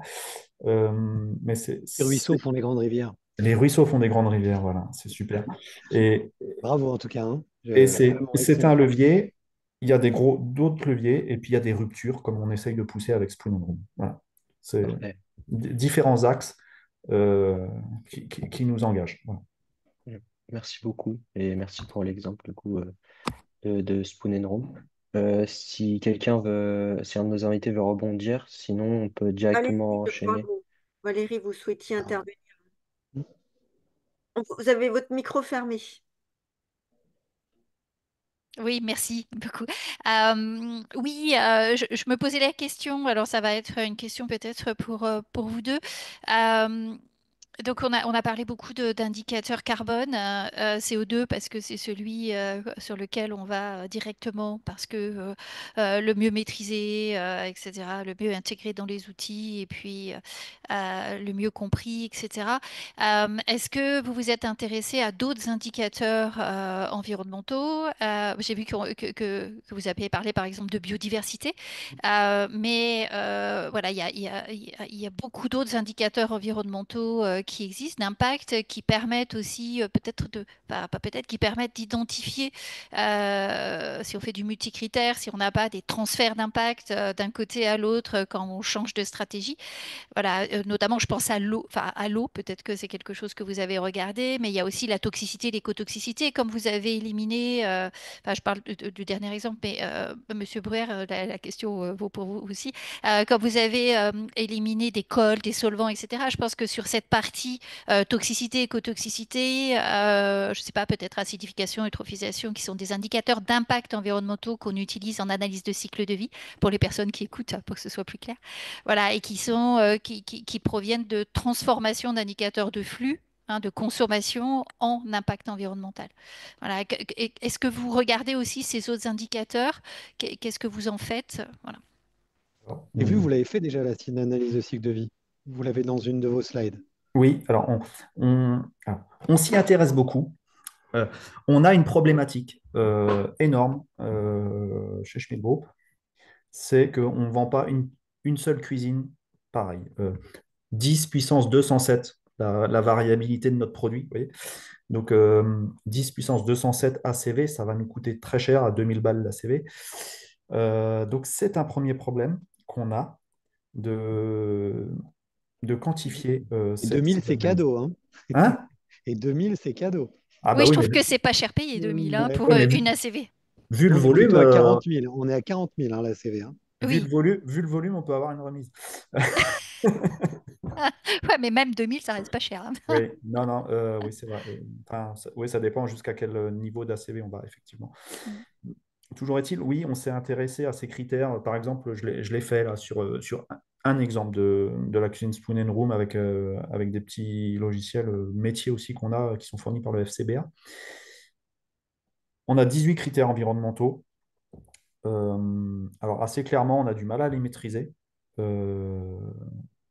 Speaker 6: Mais
Speaker 5: Les ruisseaux font les grandes rivières.
Speaker 6: les ruisseaux font des grandes rivières, voilà, c'est super. Et,
Speaker 5: Bravo en tout cas. Hein.
Speaker 6: et
Speaker 5: Vraiment
Speaker 6: c'est un
Speaker 5: excellent.
Speaker 6: levier. Il y a d'autres leviers, et puis il y a des ruptures, comme on essaye de pousser avec Spoon and Room. Voilà. C'est
Speaker 5: Parfait.
Speaker 6: différents axes euh, qui nous engagent. Voilà.
Speaker 3: Merci beaucoup et merci pour l'exemple du coup de Spoon and Room. Si un de nos invités veut rebondir, sinon on peut
Speaker 1: Valérie,
Speaker 3: directement
Speaker 1: je crois,
Speaker 3: enchaîner.
Speaker 1: Valérie, vous souhaitiez intervenir. Vous avez votre micro fermé.
Speaker 4: Oui, merci beaucoup. Oui, je me posais la question, alors ça va être une question peut-être pour vous deux. Euh, donc, on a parlé beaucoup d'indicateurs carbone, CO2, parce que c'est celui sur lequel on va directement, parce que le mieux maîtrisé, etc., le mieux intégré dans les outils, et puis le mieux compris, etc. Est-ce que vous vous êtes intéressé à d'autres indicateurs environnementaux? J'ai vu que vous aviez parlé, par exemple, de biodiversité. Mais voilà, il y a beaucoup d'autres indicateurs environnementaux qui existent, d'impact, qui permettent aussi pas peut-être, qui permettent d'identifier si on fait du multicritère, si on n'a pas des transferts d'impact d'un côté à l'autre quand on change de stratégie. Voilà, notamment, je pense à l'eau, peut-être que c'est quelque chose que vous avez regardé, mais il y a aussi la toxicité, l'écotoxicité. Comme vous avez éliminé, je parle du dernier exemple, mais Monsieur Bruer, la question vaut pour vous aussi. Quand vous avez éliminé des cols, des solvants, etc., je pense que sur cette partie toxicité, écotoxicité, je ne sais pas, peut-être acidification, eutrophisation, qui sont des indicateurs d'impact environnementaux qu'on utilise en analyse de cycle de vie, pour les personnes qui écoutent, pour que ce soit plus clair. Voilà, et qui proviennent de transformation d'indicateurs de flux, hein, de consommation en impact environnemental. Voilà. Est-ce que vous regardez aussi ces autres indicateurs? Qu'est-ce que vous en faites? Voilà.
Speaker 6: Alors,
Speaker 5: Et vous l'avez fait déjà, la analyse de cycle de vie. Vous l'avez dans une de vos slides.
Speaker 6: oui, alors on s'y intéresse beaucoup. On a une problématique énorme chez Schmidt Group, c'est qu'on ne vend pas une seule cuisine pareille. 10 puissance 207, la variabilité de notre produit. Vous voyez. Donc 10 puissance 207 ACV, ça va nous coûter très cher, à 2000 balles l'ACV. Donc c'est un premier problème qu'on a de, de quantifier
Speaker 5: Et 2000,
Speaker 6: ces
Speaker 5: c'est
Speaker 6: organismes.
Speaker 5: cadeau, hein.
Speaker 6: Hein?
Speaker 5: Et 2000, c'est cadeau.
Speaker 6: Ah bah
Speaker 4: Oui, je
Speaker 6: oui, mais,
Speaker 4: trouve que c'est pas cher payé, 2000, hein,
Speaker 5: Ouais.
Speaker 4: pour
Speaker 6: ouais, mais
Speaker 4: une ACV.
Speaker 6: vu le
Speaker 5: On est
Speaker 6: volume,
Speaker 5: plutôt à 40 000. On est à 40 000, hein, la CV. Hein.
Speaker 4: Oui.
Speaker 6: vu le volume, on peut avoir une remise.
Speaker 4: Ouais, mais même 2000, ça reste pas cher, hein.
Speaker 6: Oui, non, non, oui, c'est vrai. Enfin, oui, ça dépend jusqu'à quel niveau d'ACV on va, effectivement.
Speaker 4: Mm.
Speaker 6: Toujours est-il, oui, on s'est intéressé à ces critères. Par exemple, je l'ai fait là, sur un exemple de la cuisine Spoon and Room avec des petits logiciels métiers aussi qu'on a, qui sont fournis par le FCBA. On a 18 critères environnementaux. Alors, assez clairement, on a du mal à les maîtriser. Euh,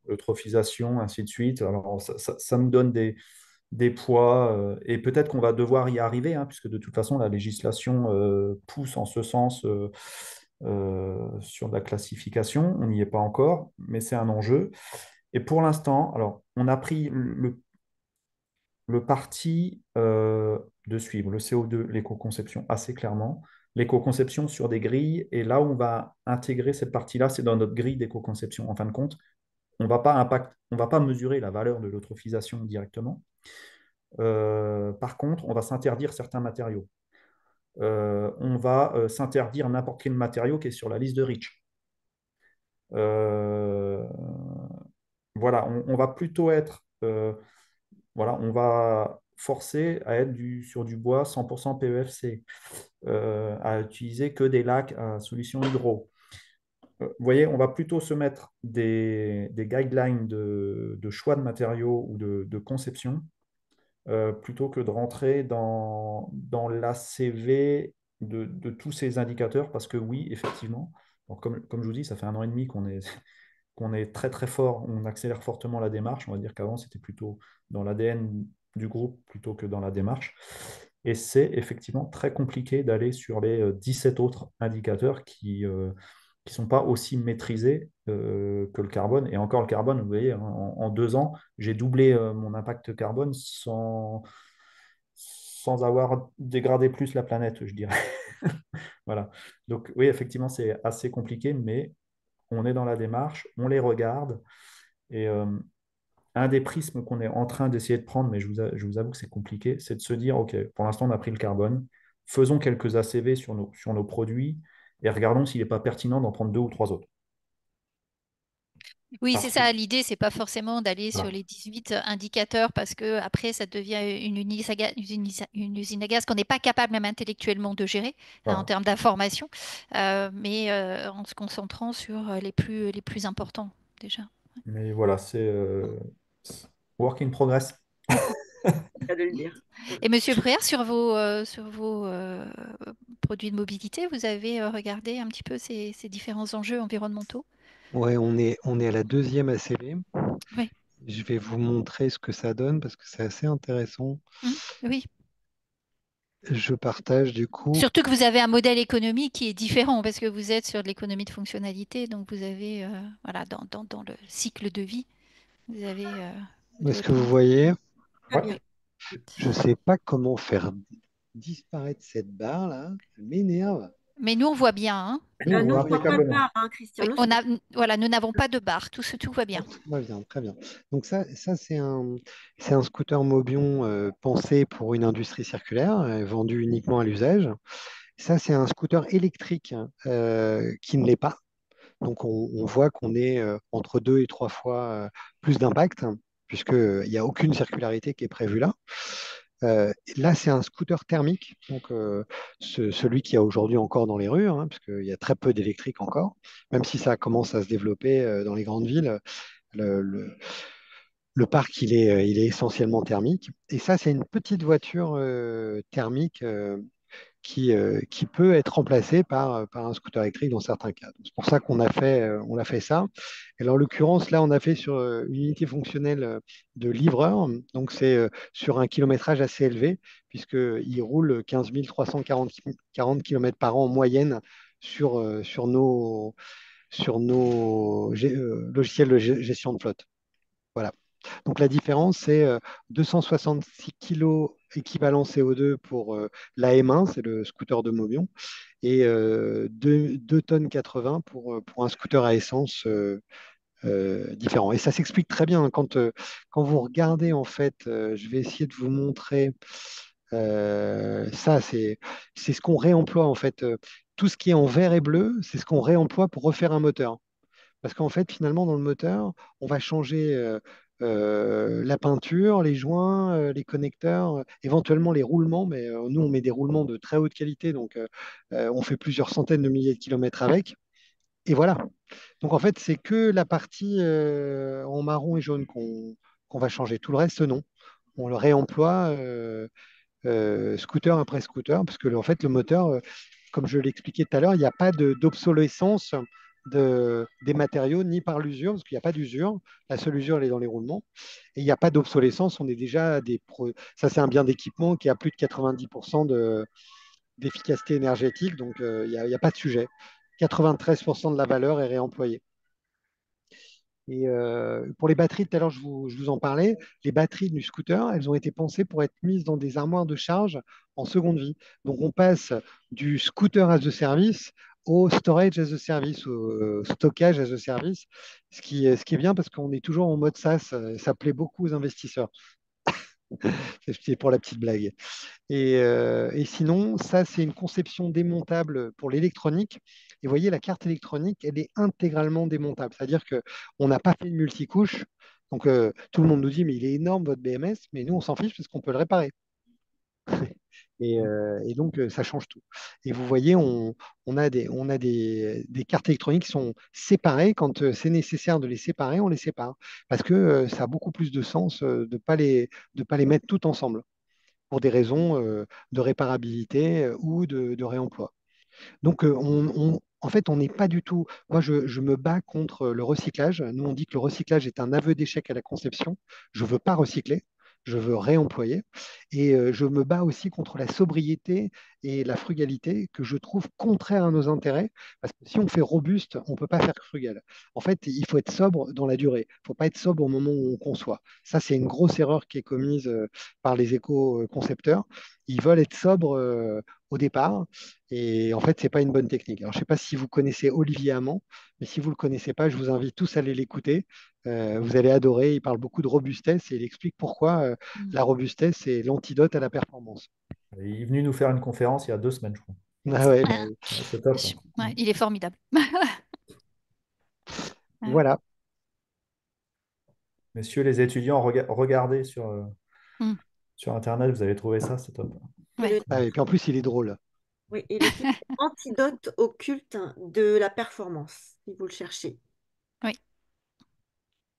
Speaker 6: Eutrophisation, ainsi de suite. Alors, ça nous donne des poids, et peut-être qu'on va devoir y arriver, hein, puisque de toute façon, la législation pousse en ce sens sur la classification. On n'y est pas encore, mais c'est un enjeu. Et pour l'instant, alors, on a pris le parti de suivre le CO2, l'éco-conception assez clairement, l'éco-conception sur des grilles, et là où on va intégrer cette partie-là, c'est dans notre grille d'éco-conception. En fin de compte, on va pas mesurer la valeur de l'eutrophisation directement. Par contre, on va s'interdire certains matériaux. On va s'interdire n'importe quel matériau qui est sur la liste de REACH. Euh, voilà, on va plutôt être, voilà, on va forcer à être sur du bois 100% PEFC, à utiliser que des lacs à solution hydro. Vous voyez, on va plutôt se mettre des guidelines de choix de matériaux ou de conception plutôt que de rentrer dans l'ACV de tous ces indicateurs, parce que oui, effectivement, alors comme je vous dis, ça fait 1 an et demi qu'on est très très fort, on accélère fortement la démarche. On va dire qu'avant, c'était plutôt dans l'ADN du groupe plutôt que dans la démarche. Et c'est effectivement très compliqué d'aller sur les 17 autres indicateurs qui ne sont pas aussi maîtrisés que le carbone. Et encore le carbone, vous voyez, hein, en 2 ans, j'ai doublé mon impact carbone sans avoir dégradé plus la planète, je dirais. Voilà. Donc oui, effectivement, c'est assez compliqué, mais on est dans la démarche, on les regarde. Et un des prismes qu'on est en train d'essayer de prendre, mais je vous avoue que c'est compliqué, c'est de se dire, OK, pour l'instant, on a pris le carbone, faisons quelques ACV sur nos produits et regardons s'il n'est pas pertinent d'en prendre 2 ou 3 autres.
Speaker 4: Oui, c'est
Speaker 6: Parce que,
Speaker 4: ça. L'idée, c'est pas forcément d'aller sur
Speaker 6: voilà.
Speaker 4: les 18 indicateurs parce que après, ça devient une usine à gaz qu'on n'est pas capable même intellectuellement de gérer, hein, en
Speaker 6: Voilà.
Speaker 4: termes d'information, mais en se concentrant sur les plus importants déjà.
Speaker 6: Mais voilà, c'est work in progress.
Speaker 1: Cas de le dire.
Speaker 4: Et Monsieur Bréard, sur vos produits de mobilité, vous avez regardé un petit peu ces différents enjeux environnementaux?
Speaker 5: Ouais, on est à la deuxième ACV.
Speaker 4: Oui.
Speaker 5: Je vais vous montrer ce que ça donne parce que c'est assez intéressant.
Speaker 4: Oui.
Speaker 5: Je partage du coup.
Speaker 4: Surtout que vous avez un modèle économique qui est différent parce que vous êtes sur de l'économie de fonctionnalité, donc vous avez, voilà, dans le cycle de vie, vous avez
Speaker 5: Est-ce que vous voyez?
Speaker 1: Très
Speaker 6: Ouais.
Speaker 1: bien.
Speaker 5: Je ne sais pas comment faire disparaître cette barre là. Elle m'énerve.
Speaker 4: Mais nous, on voit bien, hein.
Speaker 6: Nous, on
Speaker 1: Nous,
Speaker 6: voit
Speaker 1: on voit pas de
Speaker 6: impeccablement.
Speaker 1: barre, hein, Christian.
Speaker 4: Oui,
Speaker 1: Nous,
Speaker 4: on a, voilà, nous n'avons pas de barre. Tout va bien.
Speaker 5: Donc, tout va bien, très bien. Donc ça c'est un scooter Mobion pensé pour une industrie circulaire, vendu uniquement à l'usage. Ça, c'est un scooter électrique qui ne l'est pas. Donc on voit qu'on est entre deux et trois fois plus d'impact, puisqu'il n'y a aucune circularité qui est prévue là. Là, c'est un scooter thermique, donc celui qu'il y a aujourd'hui encore dans les rues, hein, puisqu'il y a très peu d'électriques encore, même si ça commence à se développer dans les grandes villes. Le, le- le parc, il est essentiellement thermique. Et ça, c'est une petite voiture thermique qui peut être remplacée par un scooter électrique dans certains cas. C'est pour ça on a fait ça. Et en l'occurrence, là, on a fait sur une unité fonctionnelle de livreur. Donc, c'est sur un kilométrage assez élevé, puisqu'il roule 15 340 km par an en moyenne sur nos logiciels de gestion de flotte. Voilà. Donc la différence, c'est 266 kg équivalent CO2 pour la M1, c'est le scooter de Mobion, et 2 tonnes 80 pour un scooter à essence différent. Et ça s'explique très bien hein, quand vous regardez, en fait, je vais essayer de vous montrer ça, c'est ce qu'on réemploie, en fait. Tout ce qui est en vert et bleu, c'est ce qu'on réemploie pour refaire un moteur. Parce qu'en fait, finalement, dans le moteur, on va changer la peinture, les joints, les connecteurs, éventuellement les roulements, mais nous, on met des roulements de très haute qualité, donc on fait plusieurs centaines de milliers de kilomètres avec. Et voilà. Donc en fait, c'est que la partie en marron et jaune qu'on va changer. Tout le reste, non. On le réemploie scooter après scooter, parce que en fait, le moteur, comme je l'expliquais tout à l'heure, il n'y a pas d'obsolescence des matériaux ni par l'usure, parce qu'il n'y a pas d'usure. La seule usure, elle est dans les roulements. Et il n'y a pas d'obsolescence. On est déjà ça, c'est un bien d'équipement qui a plus de 90% d'efficacité énergétique, donc il y a pas de sujet. 93% de la valeur est réemployée. Et pour les batteries, tout à l'heure, je vous en parlais. Les batteries du scooter, elles ont été pensées pour être mises dans des armoires de charge en seconde vie. Donc, on passe du scooter as a service au storage as a service, au stockage as a service, ce qui est bien parce qu'on est toujours en mode SaaS. Ça plaît beaucoup aux investisseurs. C'est pour la petite blague. Et sinon, ça, c'est une conception démontable pour l'électronique. Et vous voyez, la carte électronique, elle est intégralement démontable. C'est-à-dire qu'on n'a pas fait de multicouche. Donc, tout le monde nous dit, mais il est énorme, votre BMS. Mais nous, on s'en fiche parce qu'on peut le réparer. Et donc, ça change tout. Et vous voyez, on a des cartes électroniques qui sont séparées. Quand c'est nécessaire de les séparer, on les sépare. Parce que ça a beaucoup plus de sens de pas les mettre toutes ensemble pour des raisons de réparabilité ou de réemploi. Donc, en fait, on n'est pas du tout. Moi, je me bats contre le recyclage. Nous, on dit que le recyclage est un aveu d'échec à la conception. Je ne veux pas recycler. Je veux réemployer. Et je me bats aussi contre la sobriété et la frugalité que je trouve contraire à nos intérêts. Parce que si on fait robuste, on ne peut pas faire frugal. En fait, il faut être sobre dans la durée. Il ne faut pas être sobre au moment où on conçoit. Ça, c'est une grosse erreur qui est commise par les éco-concepteurs. Ils veulent être sobres au départ. Et en fait, c'est pas une bonne technique. Alors, je ne sais pas si vous connaissez Olivier Hamon, mais si vous ne le connaissez pas, je vous invite tous à aller l'écouter. Vous allez adorer. Il parle beaucoup de robustesse et il explique pourquoi
Speaker 4: Mm.
Speaker 5: la robustesse est l'antidote à la performance.
Speaker 6: Il est venu nous faire une conférence il y a 2 semaines, je crois.
Speaker 5: Ah ouais, bah,
Speaker 4: Ah,
Speaker 6: Ouais, c'est top, hein.
Speaker 4: ouais, il est formidable. Ouais.
Speaker 5: voilà.
Speaker 6: Messieurs les étudiants, regardez
Speaker 4: Mm.
Speaker 6: sur Internet, vous allez trouver ça, c'est top.
Speaker 1: Et
Speaker 4: Ouais.
Speaker 1: le,
Speaker 5: Ah, et puis en plus, il est drôle.
Speaker 1: oui, et le titre Antidote occulte de la performance, si vous le cherchez.
Speaker 4: Oui.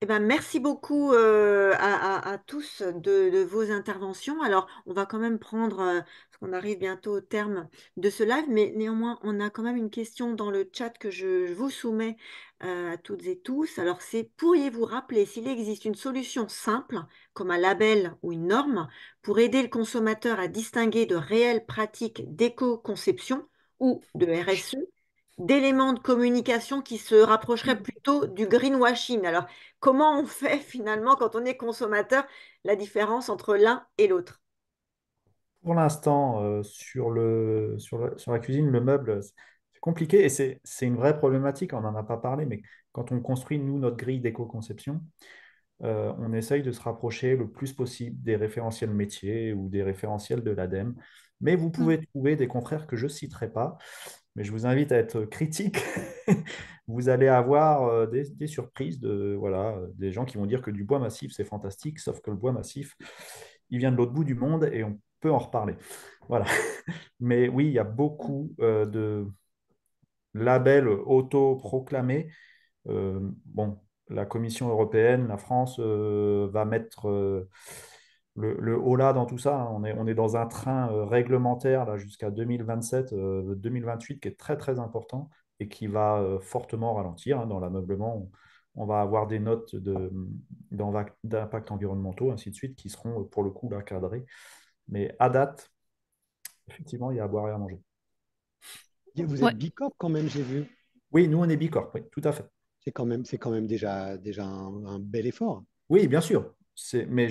Speaker 1: Eh ben, merci beaucoup à tous de vos interventions. Alors, on va quand même prendre, parce qu'on arrive bientôt au terme de ce live, mais néanmoins, on a quand même une question dans le chat que je vous soumets à toutes et tous. Alors, c'est, pourriez-vous rappeler s'il existe une solution simple, comme un label ou une norme, pour aider le consommateur à distinguer de réelles pratiques d'éco-conception ou de RSE d'éléments de communication qui se rapprocheraient plutôt du greenwashing. Alors, comment on fait finalement quand on est consommateur la différence entre l'un et l'autre?
Speaker 6: Pour l'instant, sur la cuisine, le meuble, c'est compliqué et c'est une vraie problématique. On n'en a pas parlé, mais quand on construit, nous, notre grille d'éco-conception, on essaye de se rapprocher le plus possible des référentiels métiers ou des référentiels de l'ADEME. Mais vous
Speaker 4: Mm.
Speaker 6: pouvez trouver des confrères que je ne citerai pas, mais je vous invite à être critique. Vous allez avoir des surprises voilà, des gens qui vont dire que du bois massif, c'est fantastique, sauf que le bois massif, il vient de l'autre bout du monde et on peut en reparler. Voilà. Mais oui, il y a beaucoup de labels auto-proclamés. Bon, la Commission européenne, la France va mettre le haut là dans tout ça, hein. On est dans un train réglementaire là, jusqu'à 2027, 2028 qui est très très important et qui va fortement ralentir, hein. Dans l'ameublement, on va avoir des notes d'impact environnementaux, ainsi de suite, qui seront pour le coup là cadrées. Mais à date, effectivement, il y a à boire et à manger.
Speaker 5: Vous
Speaker 4: Ouais.
Speaker 5: êtes Bicorp quand même, j'ai vu.
Speaker 6: Oui, nous, on est Bicorp, oui, tout à fait.
Speaker 5: C'est quand même déjà un bel effort.
Speaker 6: Oui, bien sûr. Mais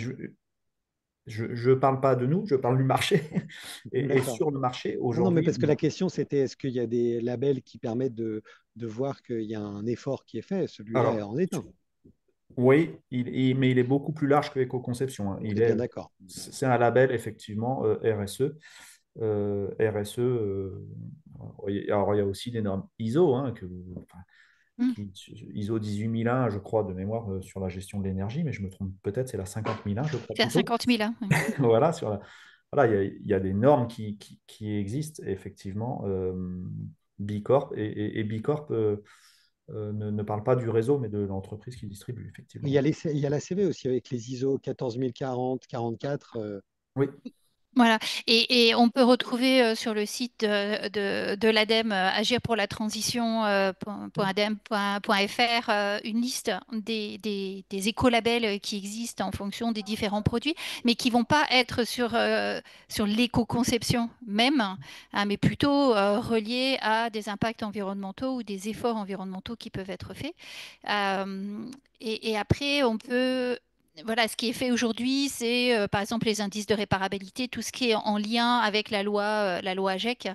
Speaker 6: je parle pas de nous, je parle du marché. Et
Speaker 5: D'accord.
Speaker 6: sur le marché,
Speaker 5: Non, non, mais
Speaker 6: aujourd'hui,
Speaker 5: parce que la question, c'était est-ce qu'il y a des labels qui permettent de voir qu'il y a un effort qui est fait? Celui-là
Speaker 6: alors,
Speaker 5: en est un.
Speaker 6: oui, mais il est beaucoup plus large que l'éco-conception, hein.
Speaker 5: On est bien d'accord.
Speaker 6: C'est un label, effectivement, RSE. RSE, alors il y a aussi des normes ISO, hein, enfin,
Speaker 4: Mm.
Speaker 6: ISO 18001, je crois, de mémoire, sur la gestion de l'énergie, mais je me trompe peut-être, c'est la 50001, je crois
Speaker 4: C'est à
Speaker 6: plutôt.
Speaker 4: 50 000, hein.
Speaker 6: Voilà, voilà, il y a des normes qui existent, effectivement. Bicorp et Bicorp ne parle pas du réseau, mais de l'entreprise qui distribue,
Speaker 5: Il y a
Speaker 6: effectivement.
Speaker 5: il y a la CV aussi avec les ISO 14040, 44.
Speaker 6: Oui,
Speaker 4: Voilà. Et on peut retrouver sur le site de l'ADEME, Agir pour la transition, .adem.fr, une liste des écolabels qui existent en fonction des différents produits, mais qui vont pas être sur l'éco-conception même, hein, mais plutôt reliés à des impacts environnementaux ou des efforts environnementaux qui peuvent être faits. Euh, et après, on peut voilà, ce qui est fait aujourd'hui, c'est par exemple les indices de réparabilité, tout ce qui est en lien avec la loi AGEC,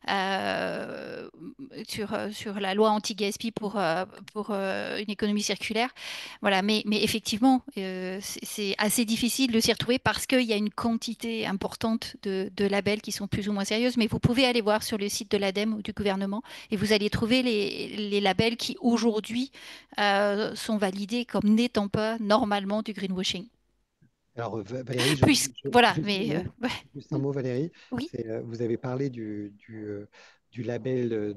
Speaker 4: euh, sur la loi anti-gaspi pour une économie circulaire. Voilà, mais effectivement, c'est assez difficile de s'y retrouver parce qu'il y a une quantité importante de labels qui sont plus ou moins sérieuses. Mais vous pouvez aller voir sur le site de l'ADEME ou du gouvernement et vous allez trouver les labels qui aujourd'hui sont validés comme n'étant pas normalement du greenwashing.
Speaker 5: Alors, Valérie,
Speaker 4: Plus, voilà,
Speaker 5: juste un
Speaker 4: mais
Speaker 5: mot.
Speaker 4: ouais.
Speaker 5: Juste un mot, Valérie.
Speaker 4: Oui,
Speaker 5: Vous avez parlé du label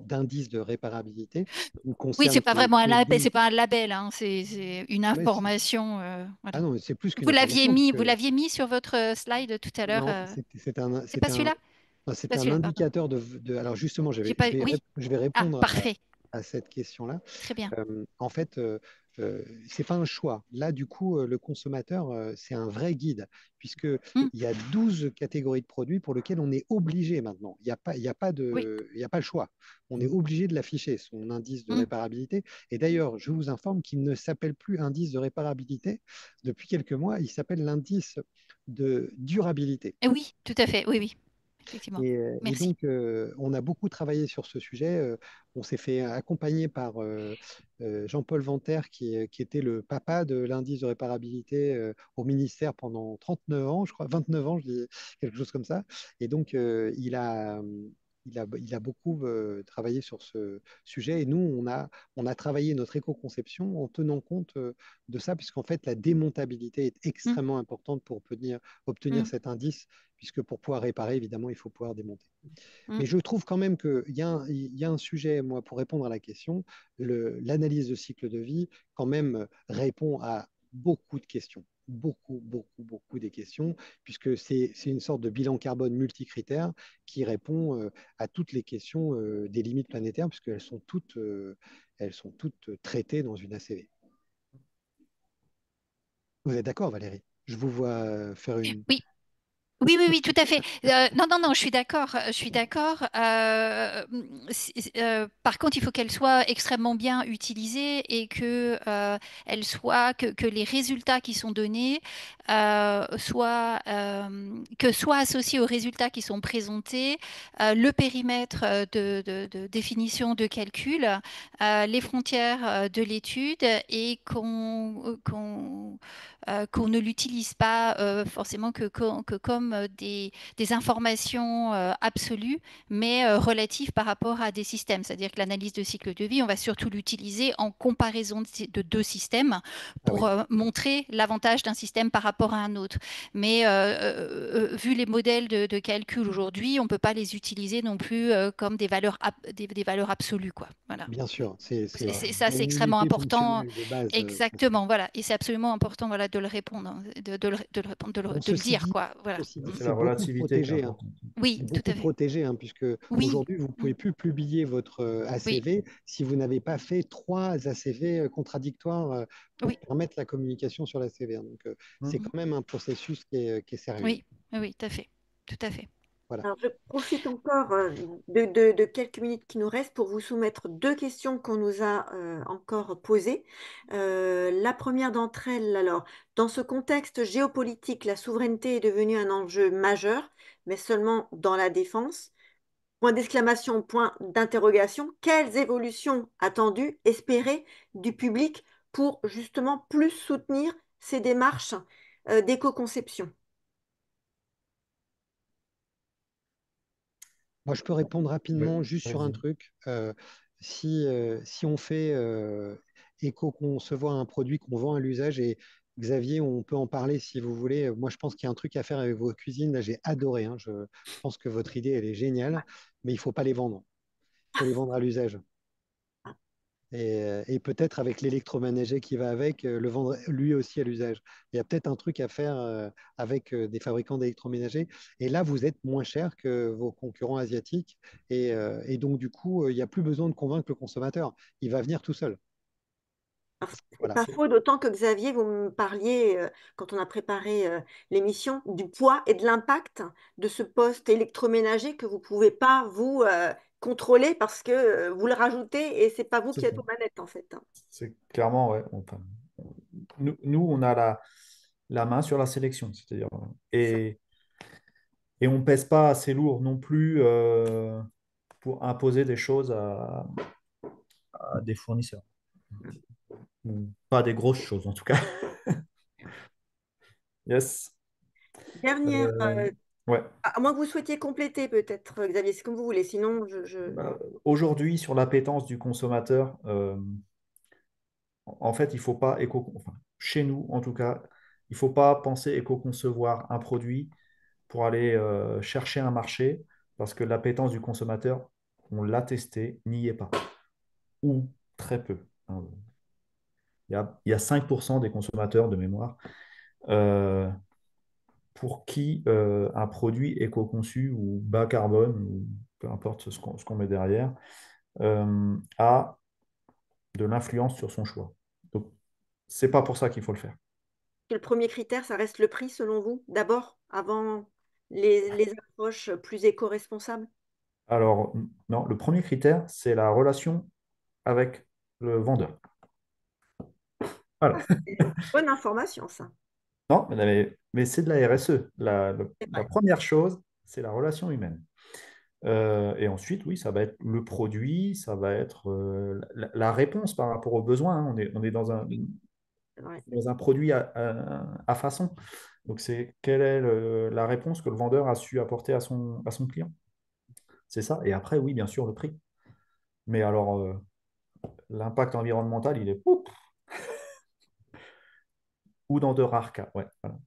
Speaker 5: d'indice de réparabilité qui ne
Speaker 4: oui, c'est
Speaker 5: concerne
Speaker 4: pas vraiment un
Speaker 5: que
Speaker 4: label,
Speaker 5: d'une.
Speaker 4: c'est pas un label, hein, c'est une
Speaker 5: Ouais,
Speaker 4: information.
Speaker 5: ah
Speaker 4: Voilà.
Speaker 5: non, c'est plus qu'une information, parce
Speaker 4: Vous
Speaker 5: que
Speaker 4: l'aviez mis sur votre slide tout à l'heure.
Speaker 5: non,
Speaker 4: C'est pas celui-là? C'est
Speaker 5: c'est
Speaker 4: pas
Speaker 5: un
Speaker 4: celui-là, pardon.
Speaker 5: indicateur alors justement,
Speaker 4: J'ai pas. Oui.
Speaker 5: je vais
Speaker 4: Ah,
Speaker 5: répondre
Speaker 4: parfait.
Speaker 5: à cette question-là.
Speaker 4: Très bien.
Speaker 5: En fait, c'est pas un choix. Là, du coup, le consommateur, c'est un vrai guide, puisqu'il
Speaker 4: Hmm,
Speaker 5: y a 12 catégories de produits pour lesquels on est obligé maintenant.
Speaker 4: oui.
Speaker 5: Il y a pas le choix. On est obligé de l'afficher, son indice de
Speaker 4: Hmm.
Speaker 5: réparabilité. Et d'ailleurs, je vous informe qu'il ne s'appelle plus indice de réparabilité depuis quelques mois, il s'appelle l'indice de durabilité.
Speaker 4: Oui, tout à fait. Oui, oui, effectivement.
Speaker 5: Et
Speaker 4: Merci.
Speaker 5: donc, on a beaucoup travaillé sur ce sujet. On s'est fait accompagner par Jean-Paul Venter, qui était le papa de l'indice de réparabilité au ministère pendant 39 ans, je crois, 29 ans, je dis quelque chose comme ça. Et donc, il a beaucoup travaillé sur ce sujet. Et nous, on a travaillé notre éco-conception en tenant compte de ça, puisqu'en fait, la démontabilité est
Speaker 4: Hmm,
Speaker 5: extrêmement importante pour obtenir
Speaker 4: hmm,
Speaker 5: cet indice, puisque pour pouvoir réparer, évidemment, il faut pouvoir démonter.
Speaker 4: hmm.
Speaker 5: Mais je trouve quand même qu'il y a un sujet, moi, pour répondre à la question, l'analyse de cycle de vie, quand même, répond à beaucoup de questions. Beaucoup, beaucoup, beaucoup des questions, puisque c'est une sorte de bilan carbone multicritère qui répond à toutes les questions des limites planétaires, elles sont toutes traitées dans une ACV. Vous êtes d'accord, Valérie? Je vous vois faire une.
Speaker 4: Oui, Oui, oui, oui, tout à fait. Non, non, non, je suis d'accord. Je suis d'accord. Par contre, il faut qu'elle soit extrêmement bien utilisée et que les résultats qui sont donnés que soient associés aux résultats qui sont présentés, le périmètre de définition de calcul, les frontières de l'étude et qu'on ne l'utilise pas forcément que comme des informations absolues, mais relatives par rapport à des systèmes. C'est-à-dire que l'analyse de cycle de vie, on va surtout l'utiliser en comparaison de deux systèmes
Speaker 5: Ah
Speaker 4: pour
Speaker 5: oui,
Speaker 4: montrer l'avantage d'un système par rapport à un autre. Mais vu les modèles de calcul aujourd'hui, on ne peut pas les utiliser non plus comme des valeurs absolues, quoi. Voilà.
Speaker 5: bien sûr,
Speaker 4: Ça,
Speaker 5: il y a
Speaker 4: c'est
Speaker 5: une
Speaker 4: extrêmement
Speaker 5: unité
Speaker 4: important.
Speaker 5: fonctionnelle de base.
Speaker 4: Exactement, voilà. Et c'est absolument important, voilà, de le répondre, hein, de le répondre,
Speaker 5: Bon,
Speaker 4: de le dire, quoi. Voilà.
Speaker 6: C'est
Speaker 5: c'est
Speaker 6: la
Speaker 5: beaucoup
Speaker 6: relativité qui est
Speaker 5: protégé, hein.
Speaker 6: importante.
Speaker 4: Oui,
Speaker 5: C'est
Speaker 4: tout
Speaker 5: beaucoup
Speaker 4: à fait.
Speaker 5: protégé, hein, puisque
Speaker 4: Oui,
Speaker 5: aujourd'hui, vous ne
Speaker 4: mm,
Speaker 5: pouvez plus publier votre
Speaker 4: oui,
Speaker 5: ACV si vous n'avez pas fait trois ACV contradictoires pour
Speaker 4: oui,
Speaker 5: permettre la communication sur l'ACV, hein. Donc, c'est
Speaker 4: mm,
Speaker 5: quand même un processus qui est sérieux.
Speaker 4: oui, oui, tout à fait. Tout à fait.
Speaker 5: Voilà.
Speaker 1: Alors, je profite encore de quelques minutes qui nous restent pour vous soumettre deux questions qu'on nous a encore posées. La première d'entre elles, alors, dans ce contexte géopolitique, la souveraineté est devenue un enjeu majeur, mais seulement dans la défense. Point d'exclamation, point d'interrogation. Quelles évolutions attendues, espérées du public pour justement plus soutenir ces démarches d'éco-conception?
Speaker 5: Moi, je peux répondre
Speaker 6: Oui,
Speaker 5: rapidement juste sur un
Speaker 6: vas-y.
Speaker 5: truc. Si on fait éco-concevoir un produit qu'on vend à l'usage, et Xavier, on peut en parler si vous voulez. Moi, je pense qu'il y a un truc à faire avec vos cuisines. Là, j'ai adoré, hein. Je pense que votre idée, elle est géniale, mais il ne faut pas les vendre. Il faut les vendre à l'usage. Et peut-être avec l'électroménager qui va avec, le vendre lui aussi à l'usage. Il y a peut-être un truc à faire avec des fabricants d'électroménagers. Et là, vous êtes moins cher que vos concurrents asiatiques. Et donc, du coup, il n'y a plus besoin de convaincre le consommateur. Il va venir tout seul.
Speaker 1: Alors, c'est
Speaker 5: Voilà.
Speaker 1: pas faux, d'autant que Xavier, vous me parliez, quand on a préparé l'émission, du poids et de l'impact de ce poste électroménager que vous pouvez pas, vous, contrôler parce que vous le rajoutez et c'est pas vous
Speaker 6: C'est
Speaker 1: qui
Speaker 6: ça.
Speaker 1: êtes aux manettes, en fait, hein.
Speaker 6: C'est clairement, ouais. Nous, on a la main sur la sélection, c'est-à-dire,
Speaker 1: Ça.
Speaker 6: et, et on pèse pas assez lourd non plus pour imposer des choses à des fournisseurs. Ou pas des grosses choses, en tout cas. Yes.
Speaker 1: Dernière,
Speaker 6: Euh, ouais.
Speaker 1: à moins que vous souhaitiez compléter peut-être, Xavier, c'est comme vous voulez, sinon
Speaker 6: Aujourd'hui, sur l'appétence du consommateur, en fait, il faut pas enfin, chez nous, en tout cas, il faut pas penser éco-concevoir un produit pour aller chercher un marché, parce que l'appétence du consommateur, on l'a testé, n'y est pas, ou très peu, hein. Il y a 5% des consommateurs de mémoire euh, pour qui un produit éco-conçu ou bas carbone, ou peu importe ce qu'on met derrière, a de l'influence sur son choix. Donc, c'est pas pour ça qu'il faut le faire.
Speaker 1: que le premier critère, ça reste le prix selon vous, d'abord, avant les approches plus éco-responsables?
Speaker 6: Alors, non, le premier critère, c'est la relation avec le vendeur. Voilà.
Speaker 1: Bonne information, ça.
Speaker 6: Non, mais c'est de la RSE.
Speaker 1: C'est
Speaker 6: La
Speaker 1: vrai.
Speaker 6: première chose, c'est la relation humaine. Et ensuite, oui, ça va être le produit, ça va être la réponse par rapport aux besoins, hein. On est
Speaker 1: Oui, c'est vrai.
Speaker 6: dans un produit à façon. Donc, c'est quelle est la réponse que le vendeur a su apporter à son client. C'est ça. Et après, oui, bien sûr, le prix. Mais alors, l'impact environnemental, il est oups, ou dans de rares cas. Ouais, voilà.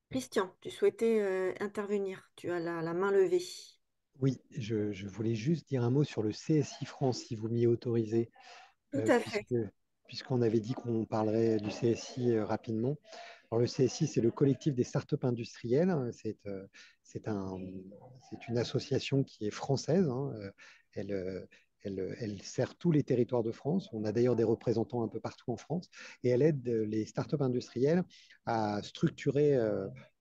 Speaker 1: Christian, tu souhaitais intervenir. Tu as la main levée.
Speaker 5: Oui, je voulais juste dire un mot sur le CSI France, si vous m'y autorisez,
Speaker 1: Tout à fait.
Speaker 5: puisque, puisqu'on avait dit qu'on parlerait du CSI rapidement. Alors, le CSI, c'est le collectif des startups industrielles. C'est un, c'est une association qui est française, hein. Elle, Elle sert tous les territoires de France. On a d'ailleurs des représentants un peu partout en France. Et elle aide les startups industrielles à structurer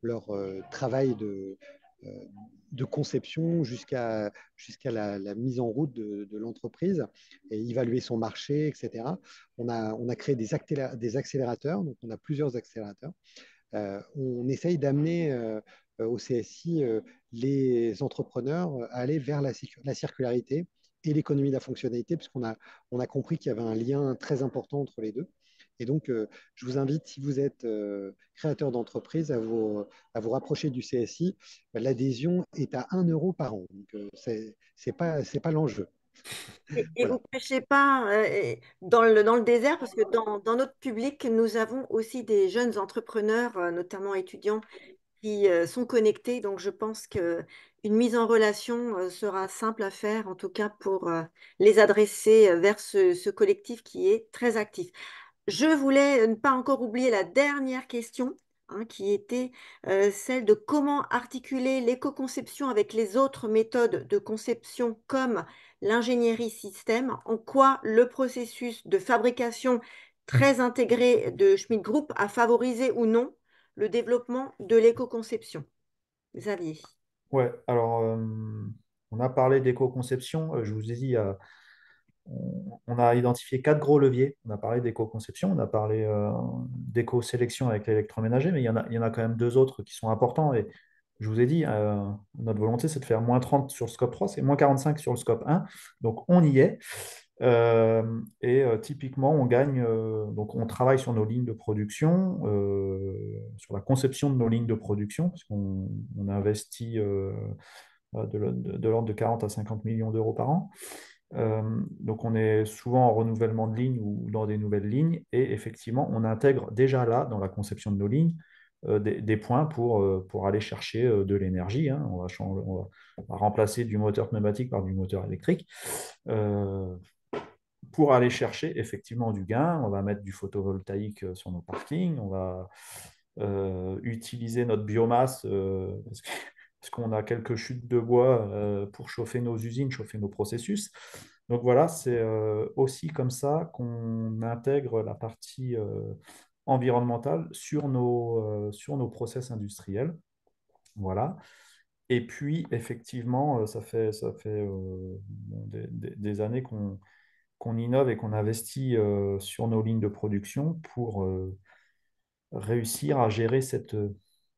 Speaker 5: leur travail euh, de conception jusqu'à la mise en route de l'entreprise et évaluer son marché, etc. On a créé des accélérateurs, donc on a plusieurs accélérateurs. On essaye d'amener au CSI les entrepreneurs à aller vers la circularité et l'économie de la fonctionnalité, puisqu'on a compris qu'il y avait un lien très important entre les deux. Et donc, je vous invite, si vous êtes créateur d'entreprise, à vous rapprocher du CSI. L'adhésion est à 1 € par an. Donc, c'est pas l'enjeu.
Speaker 1: Et vous
Speaker 5: Voilà.
Speaker 1: ne prêchez pas dans le désert, parce que dans notre public, nous avons aussi des jeunes entrepreneurs, notamment étudiants, qui sont connectés. Donc, je pense qu'une mise en relation sera simple à faire, en tout cas pour les adresser vers ce collectif qui est très actif. Je voulais ne pas encore oublier la dernière question, hein, qui était celle de comment articuler l'éco-conception avec les autres méthodes de conception comme l'ingénierie système, en quoi le processus de fabrication très intégré de Schmidt Group a favorisé ou non le développement de l'éco-conception. Xavier.
Speaker 6: Ouais, alors on a parlé d'éco-conception. Je vous ai dit, on a identifié 4 gros leviers. On a parlé d'éco-conception, on a parlé d'éco-sélection avec l'électroménager, mais il y en a quand même 2 autres qui sont importants. Et je vous ai dit, notre volonté, c'est de faire -30 sur le scope 3, c'est -45 sur le scope 1. Donc on y est. Typiquement, on gagne, donc on travaille sur nos lignes de production, sur la conception de nos lignes de production, parce qu'on investit de l'ordre de 40 à 50 millions d'euros par an. Donc on est souvent en renouvellement de lignes ou dans des nouvelles lignes, et effectivement, on intègre déjà là, dans la conception de nos lignes, des points pour aller chercher de l'énergie, hein. On va remplacer du moteur pneumatique par du moteur électrique. Euh, pour aller chercher effectivement du gain. On va mettre du photovoltaïque sur nos parkings, on va utiliser notre biomasse parce qu'on a quelques chutes de bois pour chauffer nos usines, chauffer nos processus. Donc voilà, c'est aussi comme ça qu'on intègre la partie environnementale sur nos process industriels. Voilà. Et puis, effectivement, ça fait des années qu'on innove et qu'on investit sur nos lignes de production pour réussir à gérer cette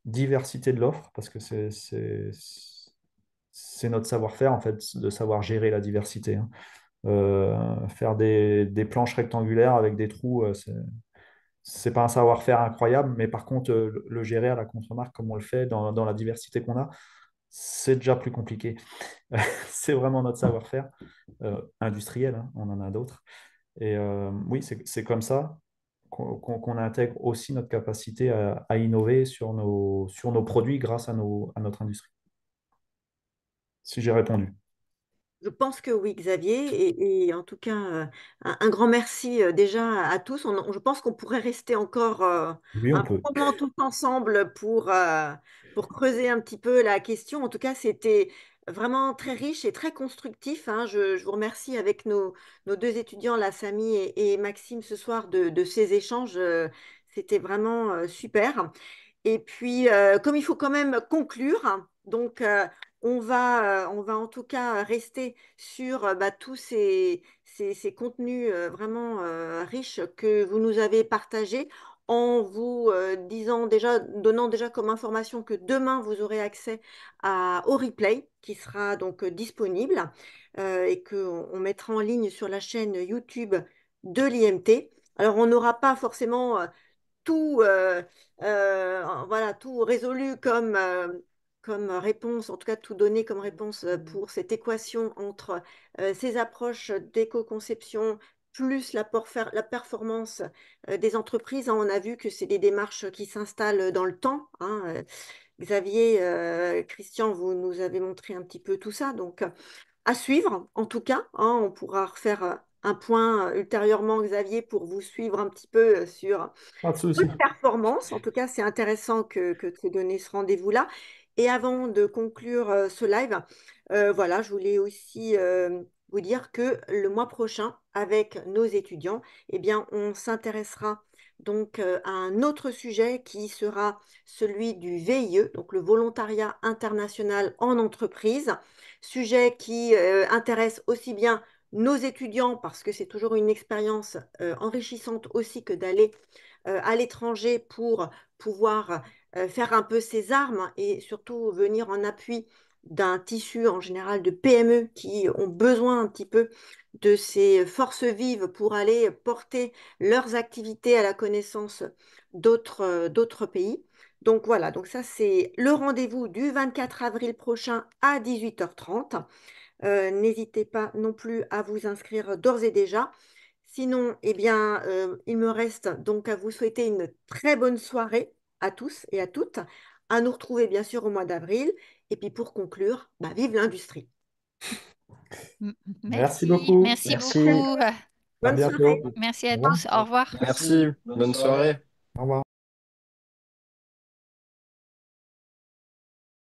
Speaker 6: diversité de l'offre, parce que c'est notre savoir-faire, en fait, de savoir gérer la diversité, hein. Faire des planches rectangulaires avec des trous, c'est pas un savoir-faire incroyable, mais par contre, le gérer à la contre-marque comme on le fait dans la diversité qu'on a, c'est déjà plus compliqué. C'est vraiment notre savoir-faire industriel, hein, on en a d'autres. Et oui, c'est comme ça qu'on intègre aussi notre capacité à innover sur nos produits grâce à notre industrie. Si j'ai répondu.
Speaker 1: Je pense que oui, Xavier. Et en tout cas, un grand merci déjà à tous. Je pense qu'on pourrait rester encore
Speaker 6: Oui, on
Speaker 1: un
Speaker 6: peut.
Speaker 1: bon moment tous ensemble pour creuser un petit peu la question. En tout cas, c'était vraiment très riche et très constructif, hein. Je vous remercie avec nos deux étudiants, la Samy et Maxime, ce soir de ces échanges. C'était vraiment super. Et puis, comme il faut quand même conclure, donc on va en tout cas rester sur bah, tous ces contenus vraiment riches que vous nous avez partagés, en vous disant déjà, donnant déjà comme information que demain vous aurez accès au replay qui sera donc disponible et qu'on mettra en ligne sur la chaîne YouTube de l'IMT. Alors, on n'aura pas forcément tout, voilà, tout résolu comme réponse, en tout cas tout donné comme réponse pour cette équation entre ces approches d'éco-conception plus la performance des entreprises, hein. On a vu que c'est des démarches qui s'installent dans le temps, hein. Xavier, Christian, vous nous avez montré un petit peu tout ça. Donc, à suivre, en tout cas, hein. On pourra refaire un point ultérieurement, Xavier, pour vous suivre un petit peu sur
Speaker 6: Pas de souci.
Speaker 1: bonne performance. En tout cas, c'est intéressant que tu aies donné ce rendez-vous-là. Et avant de conclure ce live, voilà, je voulais aussi vous dire que le mois prochain, avec nos étudiants, eh bien, on s'intéressera donc à un autre sujet qui sera celui du VIE, donc le volontariat international en entreprise, sujet qui intéresse aussi bien nos étudiants parce que c'est toujours une expérience enrichissante aussi que d'aller à l'étranger pour pouvoir faire un peu ses armes et surtout venir en appui d'un tissu en général de PME qui ont besoin un petit peu de ces forces vives pour aller porter leurs activités à la connaissance d'autres pays. Donc voilà, donc ça c'est le rendez-vous du 24 avril prochain à 18h30. N'hésitez pas non plus à vous inscrire d'ores et déjà. Sinon, eh bien, il me reste donc à vous souhaiter une très bonne soirée à tous et à toutes, à nous retrouver bien sûr au mois d'avril. Et puis pour conclure, bah, vive l'industrie.
Speaker 6: Merci
Speaker 4: Merci,
Speaker 6: beaucoup.
Speaker 4: merci
Speaker 3: Merci.
Speaker 4: beaucoup.
Speaker 6: À
Speaker 1: Bonne
Speaker 6: bientôt.
Speaker 1: soirée.
Speaker 4: Merci
Speaker 6: Au
Speaker 4: à
Speaker 6: revoir.
Speaker 4: tous. Au revoir.
Speaker 2: Merci, bonne soirée.
Speaker 6: Au revoir.